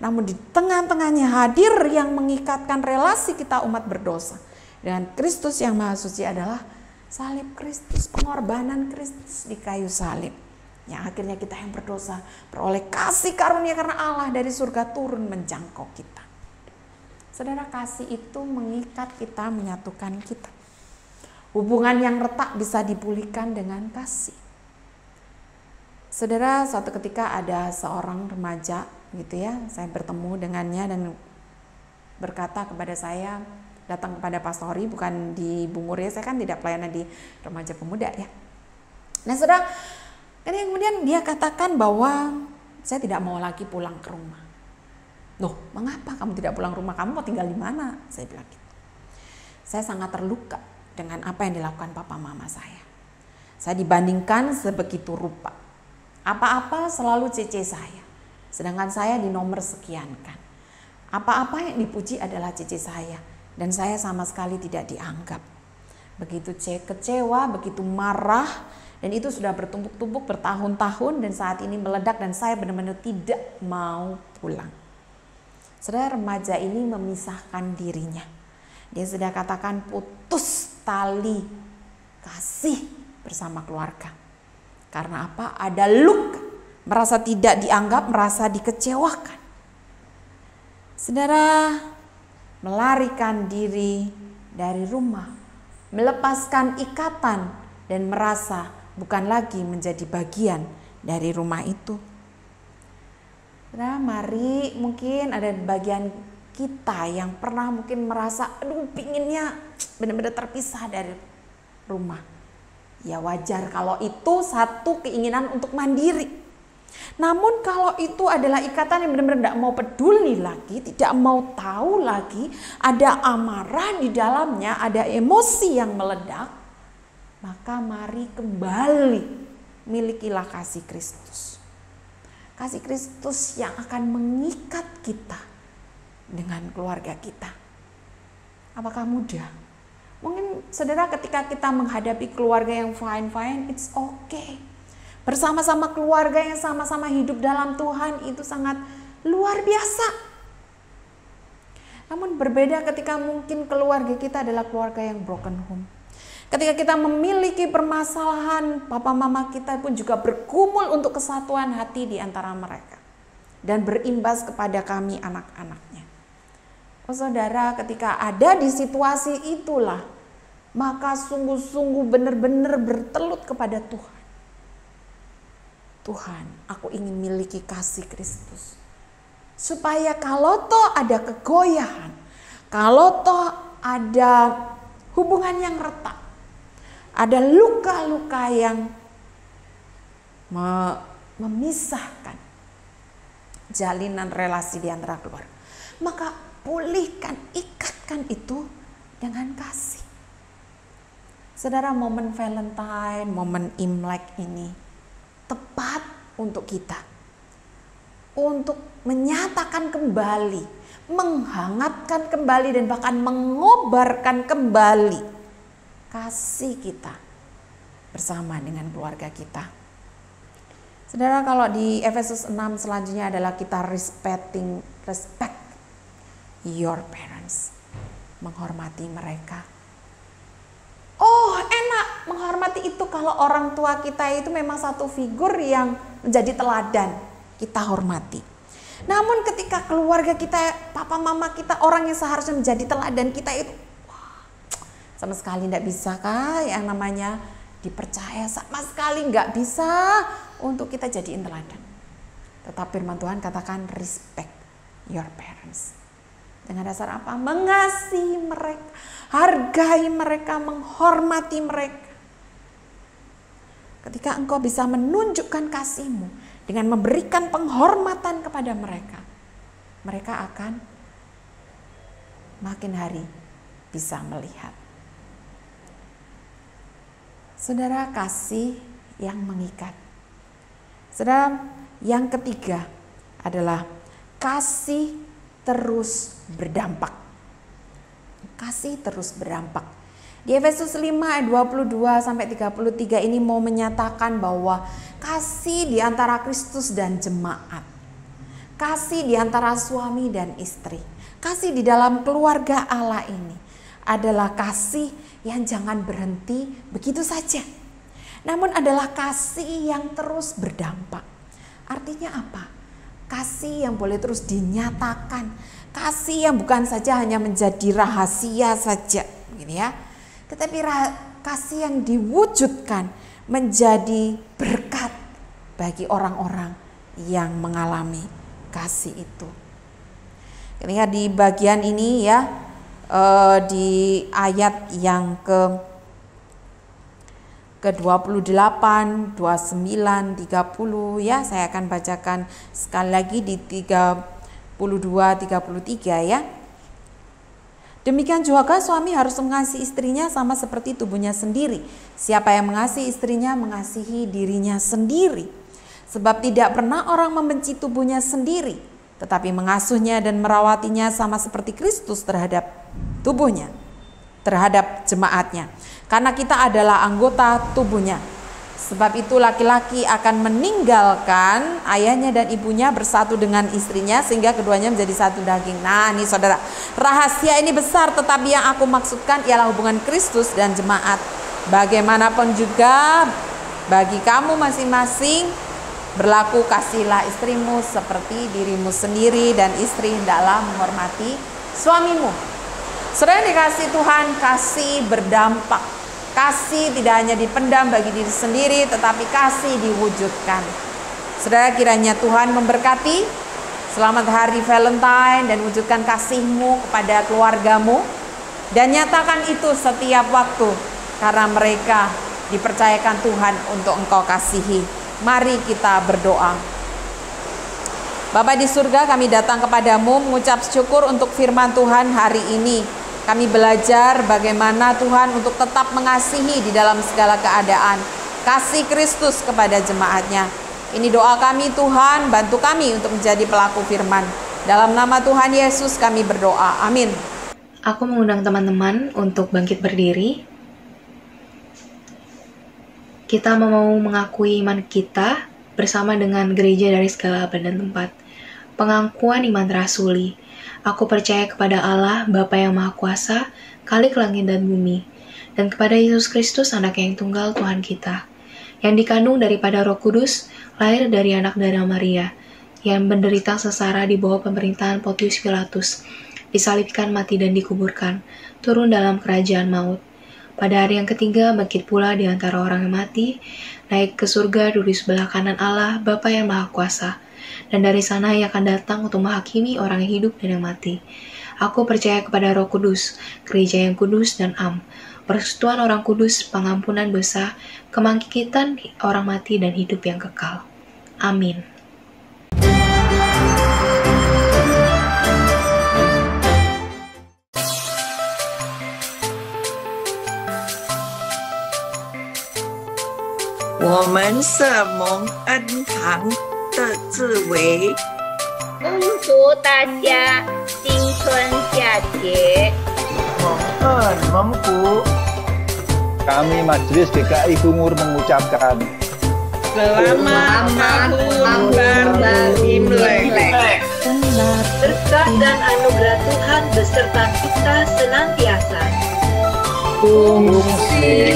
Namun di tengah-tengahnya hadir yang mengikatkan relasi kita umat berdosa dengan Kristus yang maha suci adalah salib Kristus, pengorbanan Kristus di kayu salib. Yang akhirnya kita yang berdosa beroleh kasih karunia karena Allah dari surga turun menjangkau kita. Saudara, kasih itu mengikat kita, menyatukan kita. Hubungan yang retak bisa dipulihkan dengan kasih. Saudara, suatu ketika ada seorang remaja gitu ya, saya bertemu dengannya dan berkata kepada saya, datang kepada pastori, bukan di Bungur ya, saya kan tidak pelayanan di remaja pemuda ya. Nah saudara, kemudian dia katakan bahwa saya tidak mau lagi pulang ke rumah. Loh, mengapa kamu tidak pulang rumah? Kamu mau tinggal di mana? Saya bilang gitu. Saya sangat terluka dengan apa yang dilakukan papa mama saya. Saya dibandingkan sebegitu rupa. Apa-apa selalu cece saya. Sedangkan saya di nomor sekian kan. Apa-apa yang dipuji adalah cece saya. Dan saya sama sekali tidak dianggap. Begitu kecewa, begitu marah. Dan itu sudah bertumpuk-tumpuk bertahun-tahun dan saat ini meledak dan saya benar-benar tidak mau pulang. Saudara, remaja ini memisahkan dirinya. Dia sudah katakan putus tali kasih bersama keluarga. Karena apa? Ada luka, merasa tidak dianggap, merasa dikecewakan. Saudara, melarikan diri dari rumah, melepaskan ikatan dan merasa bukan lagi menjadi bagian dari rumah itu. Nah, mari mungkin ada bagian kita yang pernah mungkin merasa, aduh pinginnya benar-benar terpisah dari rumah. Ya wajar kalau itu satu keinginan untuk mandiri. Namun kalau itu adalah ikatan yang benar-benar tidak mau peduli lagi, tidak mau tahu lagi, ada amarah di dalamnya, ada emosi yang meledak, maka mari kembali milikilah kasih Kristus. Kasih Kristus yang akan mengikat kita dengan keluarga kita. Apakah mudah? Mungkin saudara ketika kita menghadapi keluarga yang fine-fine, it's okay. Bersama-sama keluarga yang sama-sama hidup dalam Tuhan itu sangat luar biasa. Namun berbeda ketika mungkin keluarga kita adalah keluarga yang broken home. Ketika kita memiliki permasalahan, papa mama kita pun juga bergumul untuk kesatuan hati di antara mereka. Dan berimbas kepada kami anak-anaknya. Oh saudara, ketika ada di situasi itulah, maka sungguh-sungguh benar-benar bertelut kepada Tuhan. Tuhan, aku ingin miliki kasih Kristus. Supaya kalau toh ada kegoyahan, kalau toh ada hubungan yang retak, ada luka-luka yang memisahkan jalinan relasi di antara keluarga, maka pulihkan, ikatkan itu dengan kasih. Saudara, momen Valentine, momen Imlek ini tepat untuk kita, untuk menyatakan kembali, menghangatkan kembali, dan bahkan mengobarkan kembali kasih kita bersama dengan keluarga kita. Saudara, kalau di Efesus 6 selanjutnya adalah kita respect your parents, menghormati mereka. Oh, enak menghormati itu kalau orang tua kita itu memang satu figur yang menjadi teladan, kita hormati. Namun ketika keluarga kita, papa mama kita, orang yang seharusnya menjadi teladan kita itu, sama sekali tidak bisa yang namanya dipercaya, sama sekali nggak bisa untuk kita jadiin teladan. Tetapi firman Tuhan katakan respect your parents. Dengan dasar apa? Mengasihi mereka, hargai mereka, menghormati mereka. Ketika engkau bisa menunjukkan kasihmu dengan memberikan penghormatan kepada mereka, mereka akan makin hari bisa melihat. Saudara, kasih yang mengikat. Saudara, yang ketiga adalah kasih terus berdampak. Kasih terus berdampak. Di Efesus 5 ayat 22 sampai 33 ini mau menyatakan bahwa kasih di antara Kristus dan jemaat, kasih di antara suami dan istri, kasih di dalam keluarga Allah ini adalah kasih yang jangan berhenti begitu saja, namun adalah kasih yang terus berdampak. Artinya apa? Kasih yang boleh terus dinyatakan, kasih yang bukan saja hanya menjadi rahasia saja, gitu ya, tetapi kasih yang diwujudkan menjadi berkat bagi orang-orang yang mengalami kasih itu. Ketika di bagian ini ya, di ayat yang ke-28, 29, 30 ya, saya akan bacakan sekali lagi di 32, 33 ya. Demikian juga suami harus mengasihi istrinya sama seperti tubuhnya sendiri. Siapa yang mengasihi istrinya mengasihi dirinya sendiri. Sebab tidak pernah orang membenci tubuhnya sendiri, tetapi mengasuhnya dan merawatinya sama seperti Kristus terhadap tubuhnya, terhadap jemaatnya. Karena kita adalah anggota tubuhnya. Sebab itu laki-laki akan meninggalkan ayahnya dan ibunya, bersatu dengan istrinya sehingga keduanya menjadi satu daging. Nah ini saudara, rahasia ini besar, tetapi yang aku maksudkan ialah hubungan Kristus dan jemaat. Bagaimanapun juga bagi kamu masing-masing berlaku, kasihilah istrimu seperti dirimu sendiri, dan istri hendaklah menghormati suamimu. Saudara dikasih Tuhan, kasih berdampak. Kasih tidak hanya dipendam bagi diri sendiri, tetapi kasih diwujudkan. Saudara, kiranya Tuhan memberkati. Selamat hari Valentine, dan wujudkan kasihmu kepada keluargamu. Dan nyatakan itu setiap waktu, karena mereka dipercayakan Tuhan untuk engkau kasihi. Mari kita berdoa. Bapa di surga, kami datang kepadamu mengucap syukur untuk firman Tuhan hari ini. Kami belajar bagaimana Tuhan untuk tetap mengasihi di dalam segala keadaan. Kasih Kristus kepada jemaatnya. Ini doa kami Tuhan, bantu kami untuk menjadi pelaku firman. Dalam nama Tuhan Yesus kami berdoa, amin. Aku mengundang teman-teman untuk bangkit berdiri. Kita mau mengakui iman kita bersama dengan gereja dari segala abad dan tempat. Pengakuan iman rasuli. Aku percaya kepada Allah, Bapa yang Maha Kuasa, Khalik langit dan bumi, dan kepada Yesus Kristus, Anak yang tunggal Tuhan kita, yang dikandung daripada Roh Kudus, lahir dari anak darah Maria, yang menderita sengsara di bawah pemerintahan Pontius Pilatus, disalibkan, mati dan dikuburkan, turun dalam kerajaan maut. Pada hari yang ketiga bangkit pula di antara orang yang mati, naik ke surga duduk di sebelah kanan Allah, Bapa yang Maha Kuasa. Dan dari sana ia akan datang untuk menghakimi orang yang hidup dan yang mati. Aku percaya kepada Roh Kudus, gereja yang kudus dan am, persekutuan orang kudus, pengampunan dosa, kebangkitan orang mati dan hidup yang kekal. Amin. Women sermon 恩堂的智慧，恭祝大家新春佳节 Mengku. Kami Majelis GKI Bungur mengucapkan Selamat Tahun Baru Imlek. Berkat dan anugerah Tuhan beserta kita senantiasa. Kungsi.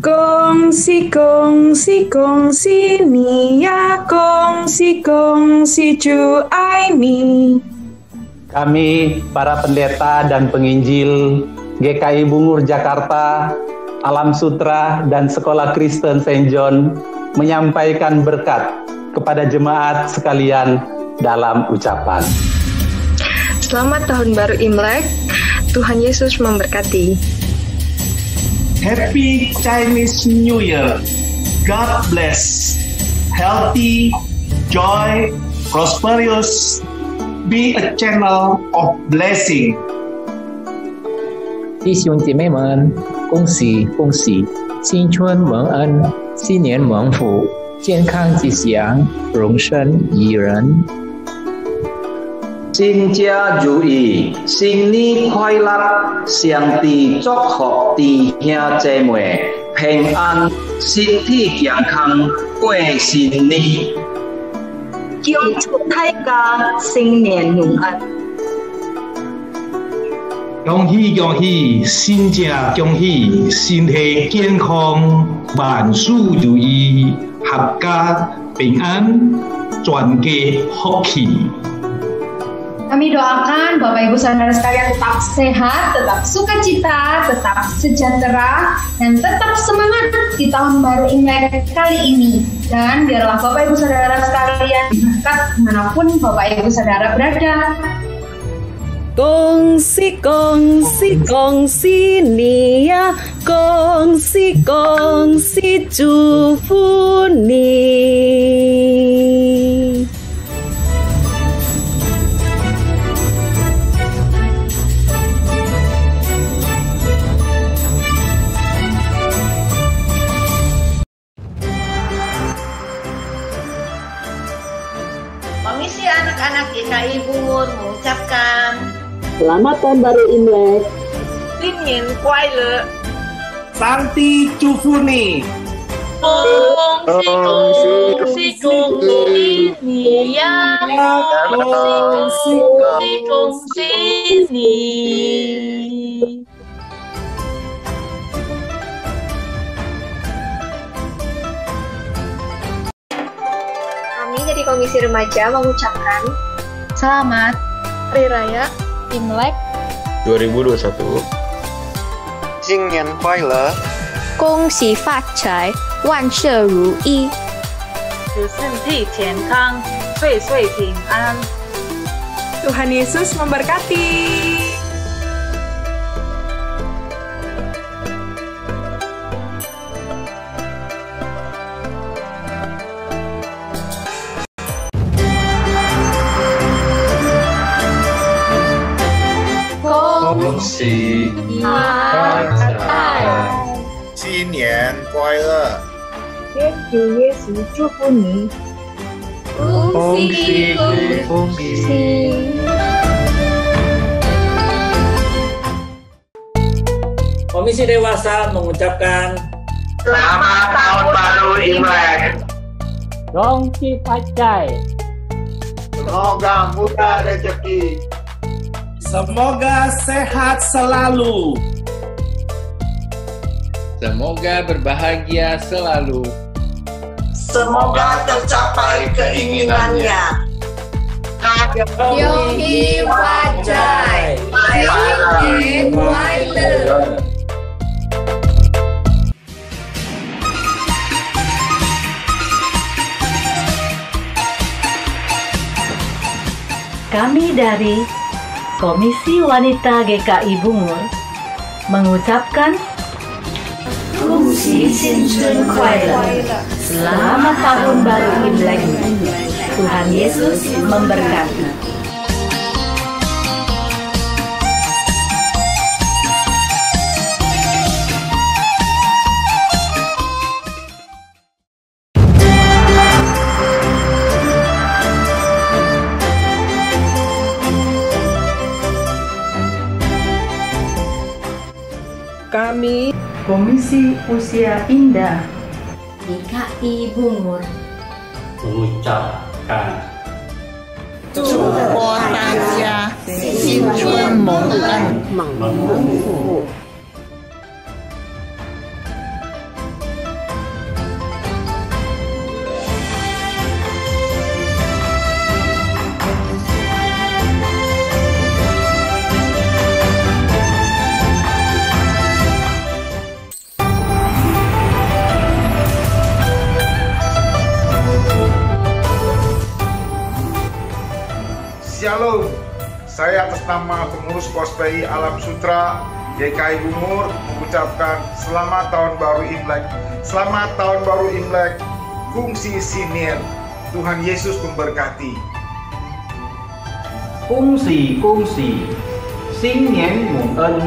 Kongsi, kongsi, kongsi, Nia, kongsi, kongsi, Cu Aini. Kami para pendeta dan penginjil GKI Bungur Jakarta, Alam Sutra dan Sekolah Kristen St. John menyampaikan berkat kepada jemaat sekalian dalam ucapan. Selamat Tahun Baru Imlek, Tuhan Yesus memberkati. Happy Chinese New Year. God bless. Healthy, joy, prosperous. Be a channel of blessing. 弟兄姐妹们，恭喜恭喜！新春蒙恩，新年蒙福，健康吉祥，荣升宜人。新家如意，新年快乐！上帝祝福弟兄姐妹平安，身体健康过新年。恭祝大家新年平安。恭喜恭喜，新家恭喜，身体健康，万事如意，合家平安，全家福气。Kami doakan Bapak Ibu Saudara sekalian tetap sehat, tetap sukacita, tetap sejahtera, dan tetap semangat di tahun baru Imlek kali ini. Dan biarlah Bapak Ibu Saudara sekalian berkat dimanapun Bapak Ibu Saudara berada. Kongsi, kongsi, kongsi Nia, kongsi, kongsi, 祝福你。Komisi Anak-anak GKI Bungur mengucapkan Selamat Tahun Baru Imlek. 新年快乐 Santi Cufuni. 恭喜恭喜恭喜你呀！恭喜恭喜恭喜你！ Kami dari Komisi Remaja mengucapkan Selamat Hari Raya Imlek 2021. 新年快乐！恭喜发财，万事如意，使身体健康，岁岁平安。 Tuhan Yesus memberkati. 恭喜发财，新年快乐！愿主耶稣祝福你，恭喜恭喜！ Komisi Dewasa mengucapkan Selamat Tahun Baru Imlek. Dongki Pacai. Semoga murah rezeki. Semoga sehat selalu. Semoga berbahagia selalu. Semoga tercapai keinginannya. Yonghi Wajai. Yonghi Wajai. Kami dari Komisi Wanita GKI Bungur mengucapkan Kongsi Sinchun Kuai. Selamat Tahun Baru Imlek. Tuhan Yesus memberkati. Kami Komisi Usia Indah GKI Bungur mengucapkan 祝福大家新春蒙恩，蒙福。 Shalom, saya atas nama pengurus POSPI Alam Sutra GKI Bungur mengucapkan Selamat Tahun Baru Imlek. Selamat Tahun Baru Imlek, Kongsi Sinien. Tuhan Yesus memberkati. 恭喜恭喜，新年蒙恩，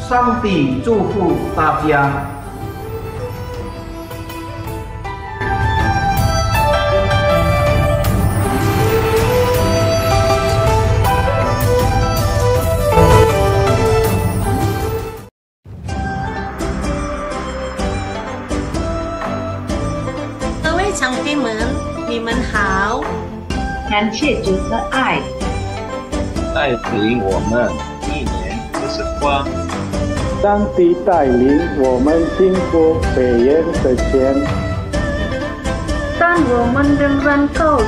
上帝祝福大家。 长辈们，你们好！感谢主的爱，带领我们一年的时光。上帝带领我们经过北原的前，但我们仍然告诉，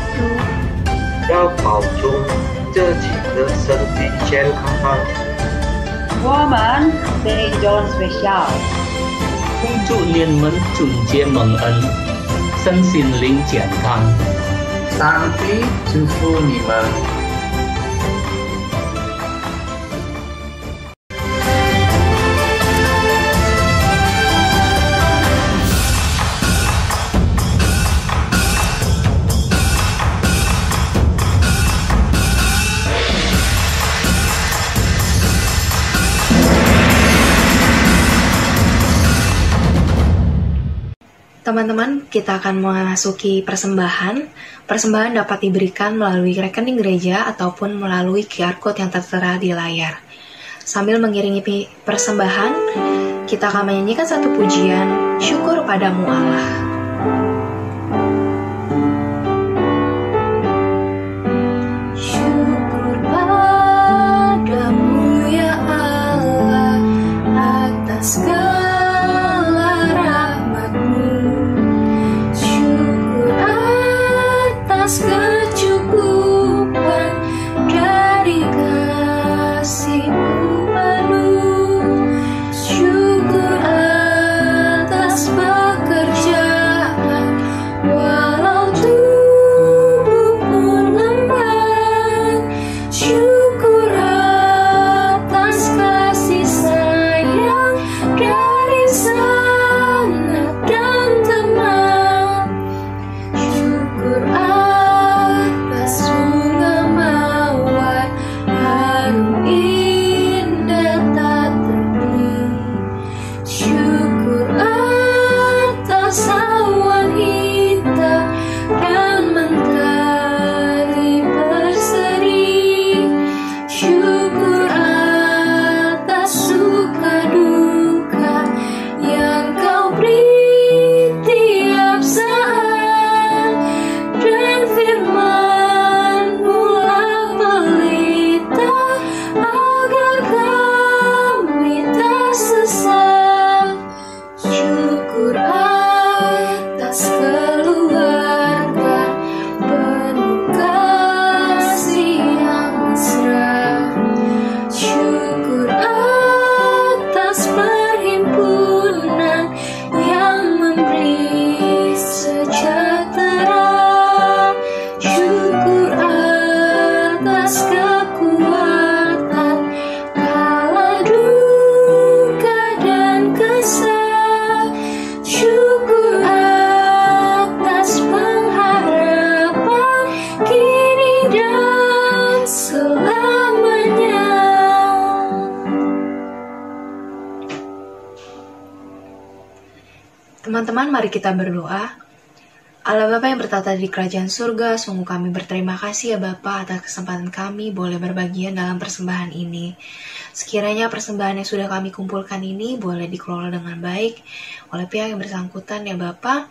要保重自己的身体健康。我们 Day John Special， 恭祝你们春节蒙恩。 身心灵健康，上帝祝福你们。 Teman-teman, kita akan memasuki persembahan. Persembahan dapat diberikan melalui rekening gereja ataupun melalui QR Code yang tertera di layar. Sambil mengiringi persembahan, kita akan menyanyikan satu pujian, Syukur Padamu Allah. Syukur padamu ya Allah atas kecukupan dari kasih-Mu penuh, syukur atas pekerjaan walau tubuh pun lemah, syukur atas kasih sayang dari sanak dan teman, syukur atas bunga mawar harum indah. Teman-teman, mari kita berdoa. Allah Bapa yang bertata di kerajaan surga, sungguh kami berterima kasih ya Bapa atas kesempatan kami boleh berbagian dalam persembahan ini. Sekiranya persembahan yang sudah kami kumpulkan ini boleh dikelola dengan baik oleh pihak yang bersangkutan ya Bapa.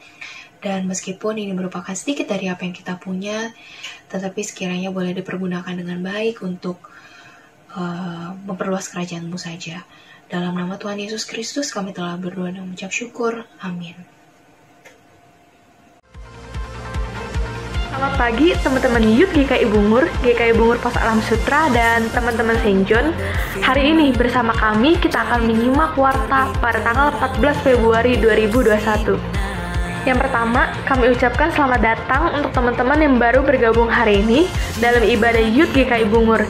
Dan meskipun ini merupakan sedikit dari apa yang kita punya, tetapi sekiranya boleh dipergunakan dengan baik untuk memperluas kerajaan-Mu saja. Dalam nama Tuhan Yesus Kristus kami telah berdoa dan mengucap syukur. Amin. Selamat pagi teman-teman Youth GKI Bungur Pos Alam Sutra dan teman-teman Saint John. Hari ini bersama kami kita akan menyimak warta pada tanggal 14 Februari 2021. Yang pertama, kami ucapkan selamat datang untuk teman-teman yang baru bergabung hari ini dalam ibadah Youth GKI Bungur.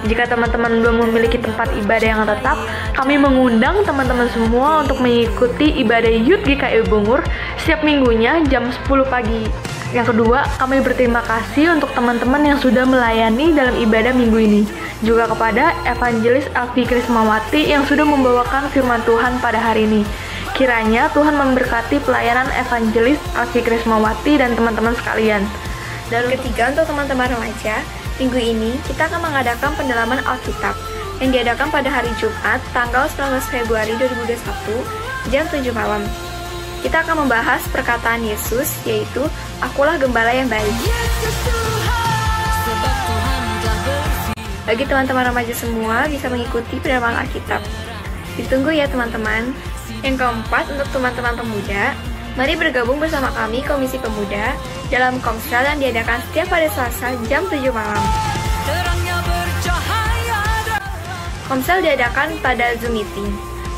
Jika teman-teman belum memiliki tempat ibadah yang tetap, kami mengundang teman-teman semua untuk mengikuti ibadah Youth GKI Bungur setiap minggunya jam 10 pagi. Yang kedua, kami berterima kasih untuk teman-teman yang sudah melayani dalam ibadah minggu ini. Juga kepada Evangelis Elvi Krismawati yang sudah membawakan firman Tuhan pada hari ini. Kiranya Tuhan memberkati pelayanan Evangelis Elvi Krismawati dan teman-teman sekalian. Dan ketiga, untuk teman-teman remaja, minggu ini kita akan mengadakan pendalaman Alkitab yang diadakan pada hari Jumat, tanggal 19 Februari 2021, jam 7 malam. Kita akan membahas perkataan Yesus, yaitu Akulah Gembala yang baik. Bagi teman-teman remaja semua bisa mengikuti pendalaman Alkitab. Ditunggu ya teman-teman. Yang keempat, untuk teman-teman pemuda, mari bergabung bersama kami Komisi Pemuda dalam Komsel yang diadakan setiap hari Selasa jam 7 malam. Komsel diadakan pada Zoom Meeting.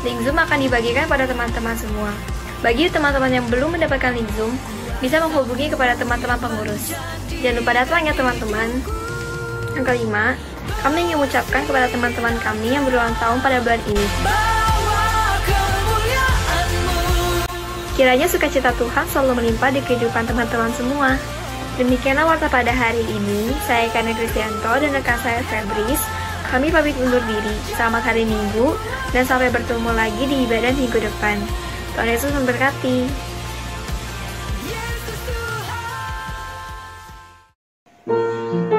Link Zoom akan dibagikan pada teman-teman semua. Bagi teman-teman yang belum mendapatkan link Zoom, bisa menghubungi kepada teman-teman pengurus. Jangan lupa datang ya teman-teman. Yang kelima, kami ingin mengucapkan kepada teman-teman kami yang berulang tahun pada bulan ini. Kiranya sukacita Tuhan selalu melimpah di kehidupan teman-teman semua. Demikianlah warta pada hari ini. Saya Karni Kristianto dan rekan saya Febris. Kami pamit undur diri. Selamat hari Minggu dan sampai bertemu lagi di ibadah minggu depan. Tuhan Yesus memberkati.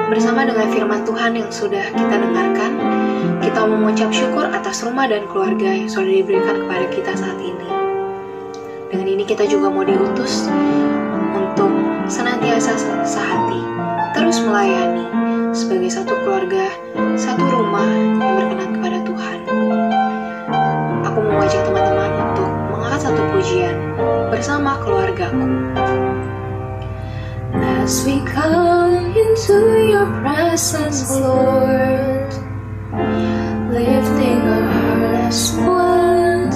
Bersama dengan firman Tuhan yang sudah kita dengarkan, kita mengucap syukur atas rumah dan keluarga yang sudah diberikan kepada kita saat ini. Dengan ini kita juga mau diutus untuk senantiasa sehati, terus melayani sebagai satu keluarga, satu rumah yang berkenan kepada Tuhan. Aku mengajak teman-teman untuk mengangkat satu pujian bersama keluargaku. As we come into your presence, Lord, lifting our hearts as one,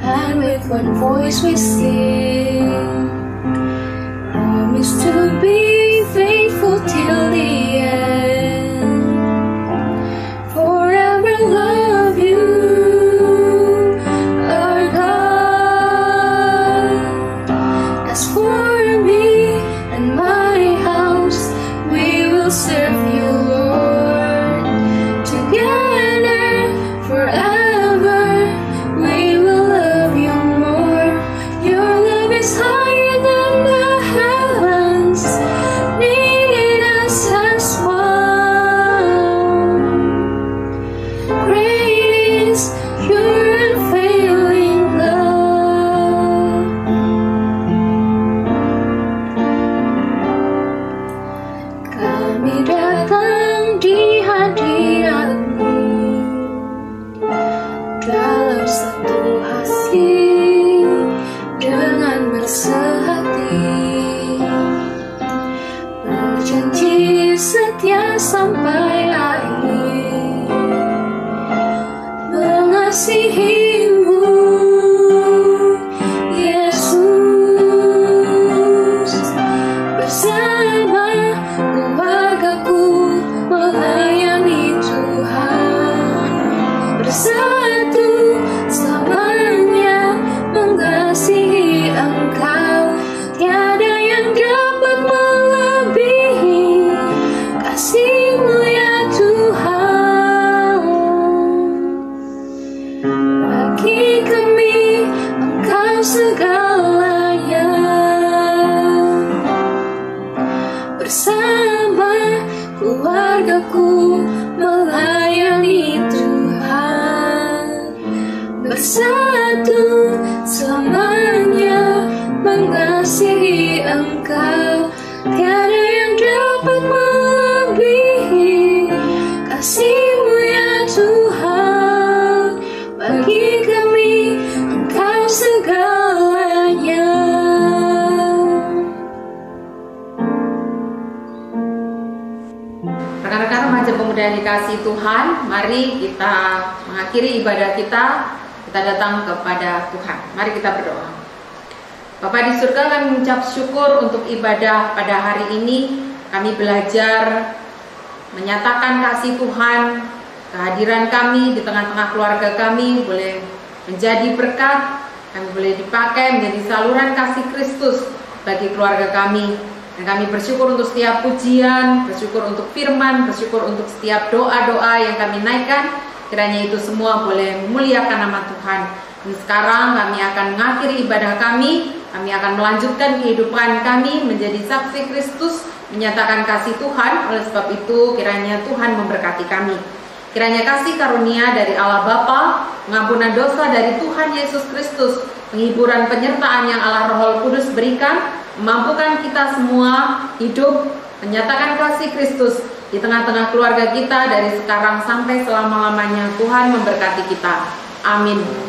and with one voice we sing, promise to be faithful till the end, forever love you, our God. As for me and my house, we will serve you, Lord, together forever. We will love you more. Your love is higher than the heavens. bersatu selamanya mengasihi Engkau. Tiada yang dapat melebihi kasih-Mu ya Tuhan. Bagi kami Engkau segalanya. Rekan-rekan remaja pemuda yang dikasihi Tuhan, mari kita mengakhiri ibadah kita datang kepada Tuhan. Mari kita berdoa. Bapa di surga, kami mengucap syukur untuk ibadah pada hari ini. Kami belajar menyatakan kasih Tuhan, kehadiran kami di tengah-tengah keluarga kami boleh menjadi berkat, kami boleh dipakai menjadi saluran kasih Kristus bagi keluarga kami. Dan kami bersyukur untuk setiap pujian, bersyukur untuk firman, bersyukur untuk setiap doa-doa yang kami naikkan. Kiranya itu semua boleh memuliakan nama Tuhan. Dan sekarang kami akan mengakhiri ibadah kami akan melanjutkan kehidupan kami menjadi saksi Kristus, menyatakan kasih Tuhan. Oleh sebab itu kiranya Tuhan memberkati kami. Kiranya kasih karunia dari Allah Bapa, pengampunan dosa dari Tuhan Yesus Kristus, penghiburan penyertaan yang Allah Roh Kudus berikan, memampukan kita semua hidup menyatakan kasih Kristus di tengah-tengah keluarga kita dari sekarang sampai selama-lamanya. Tuhan memberkati kita. Amin.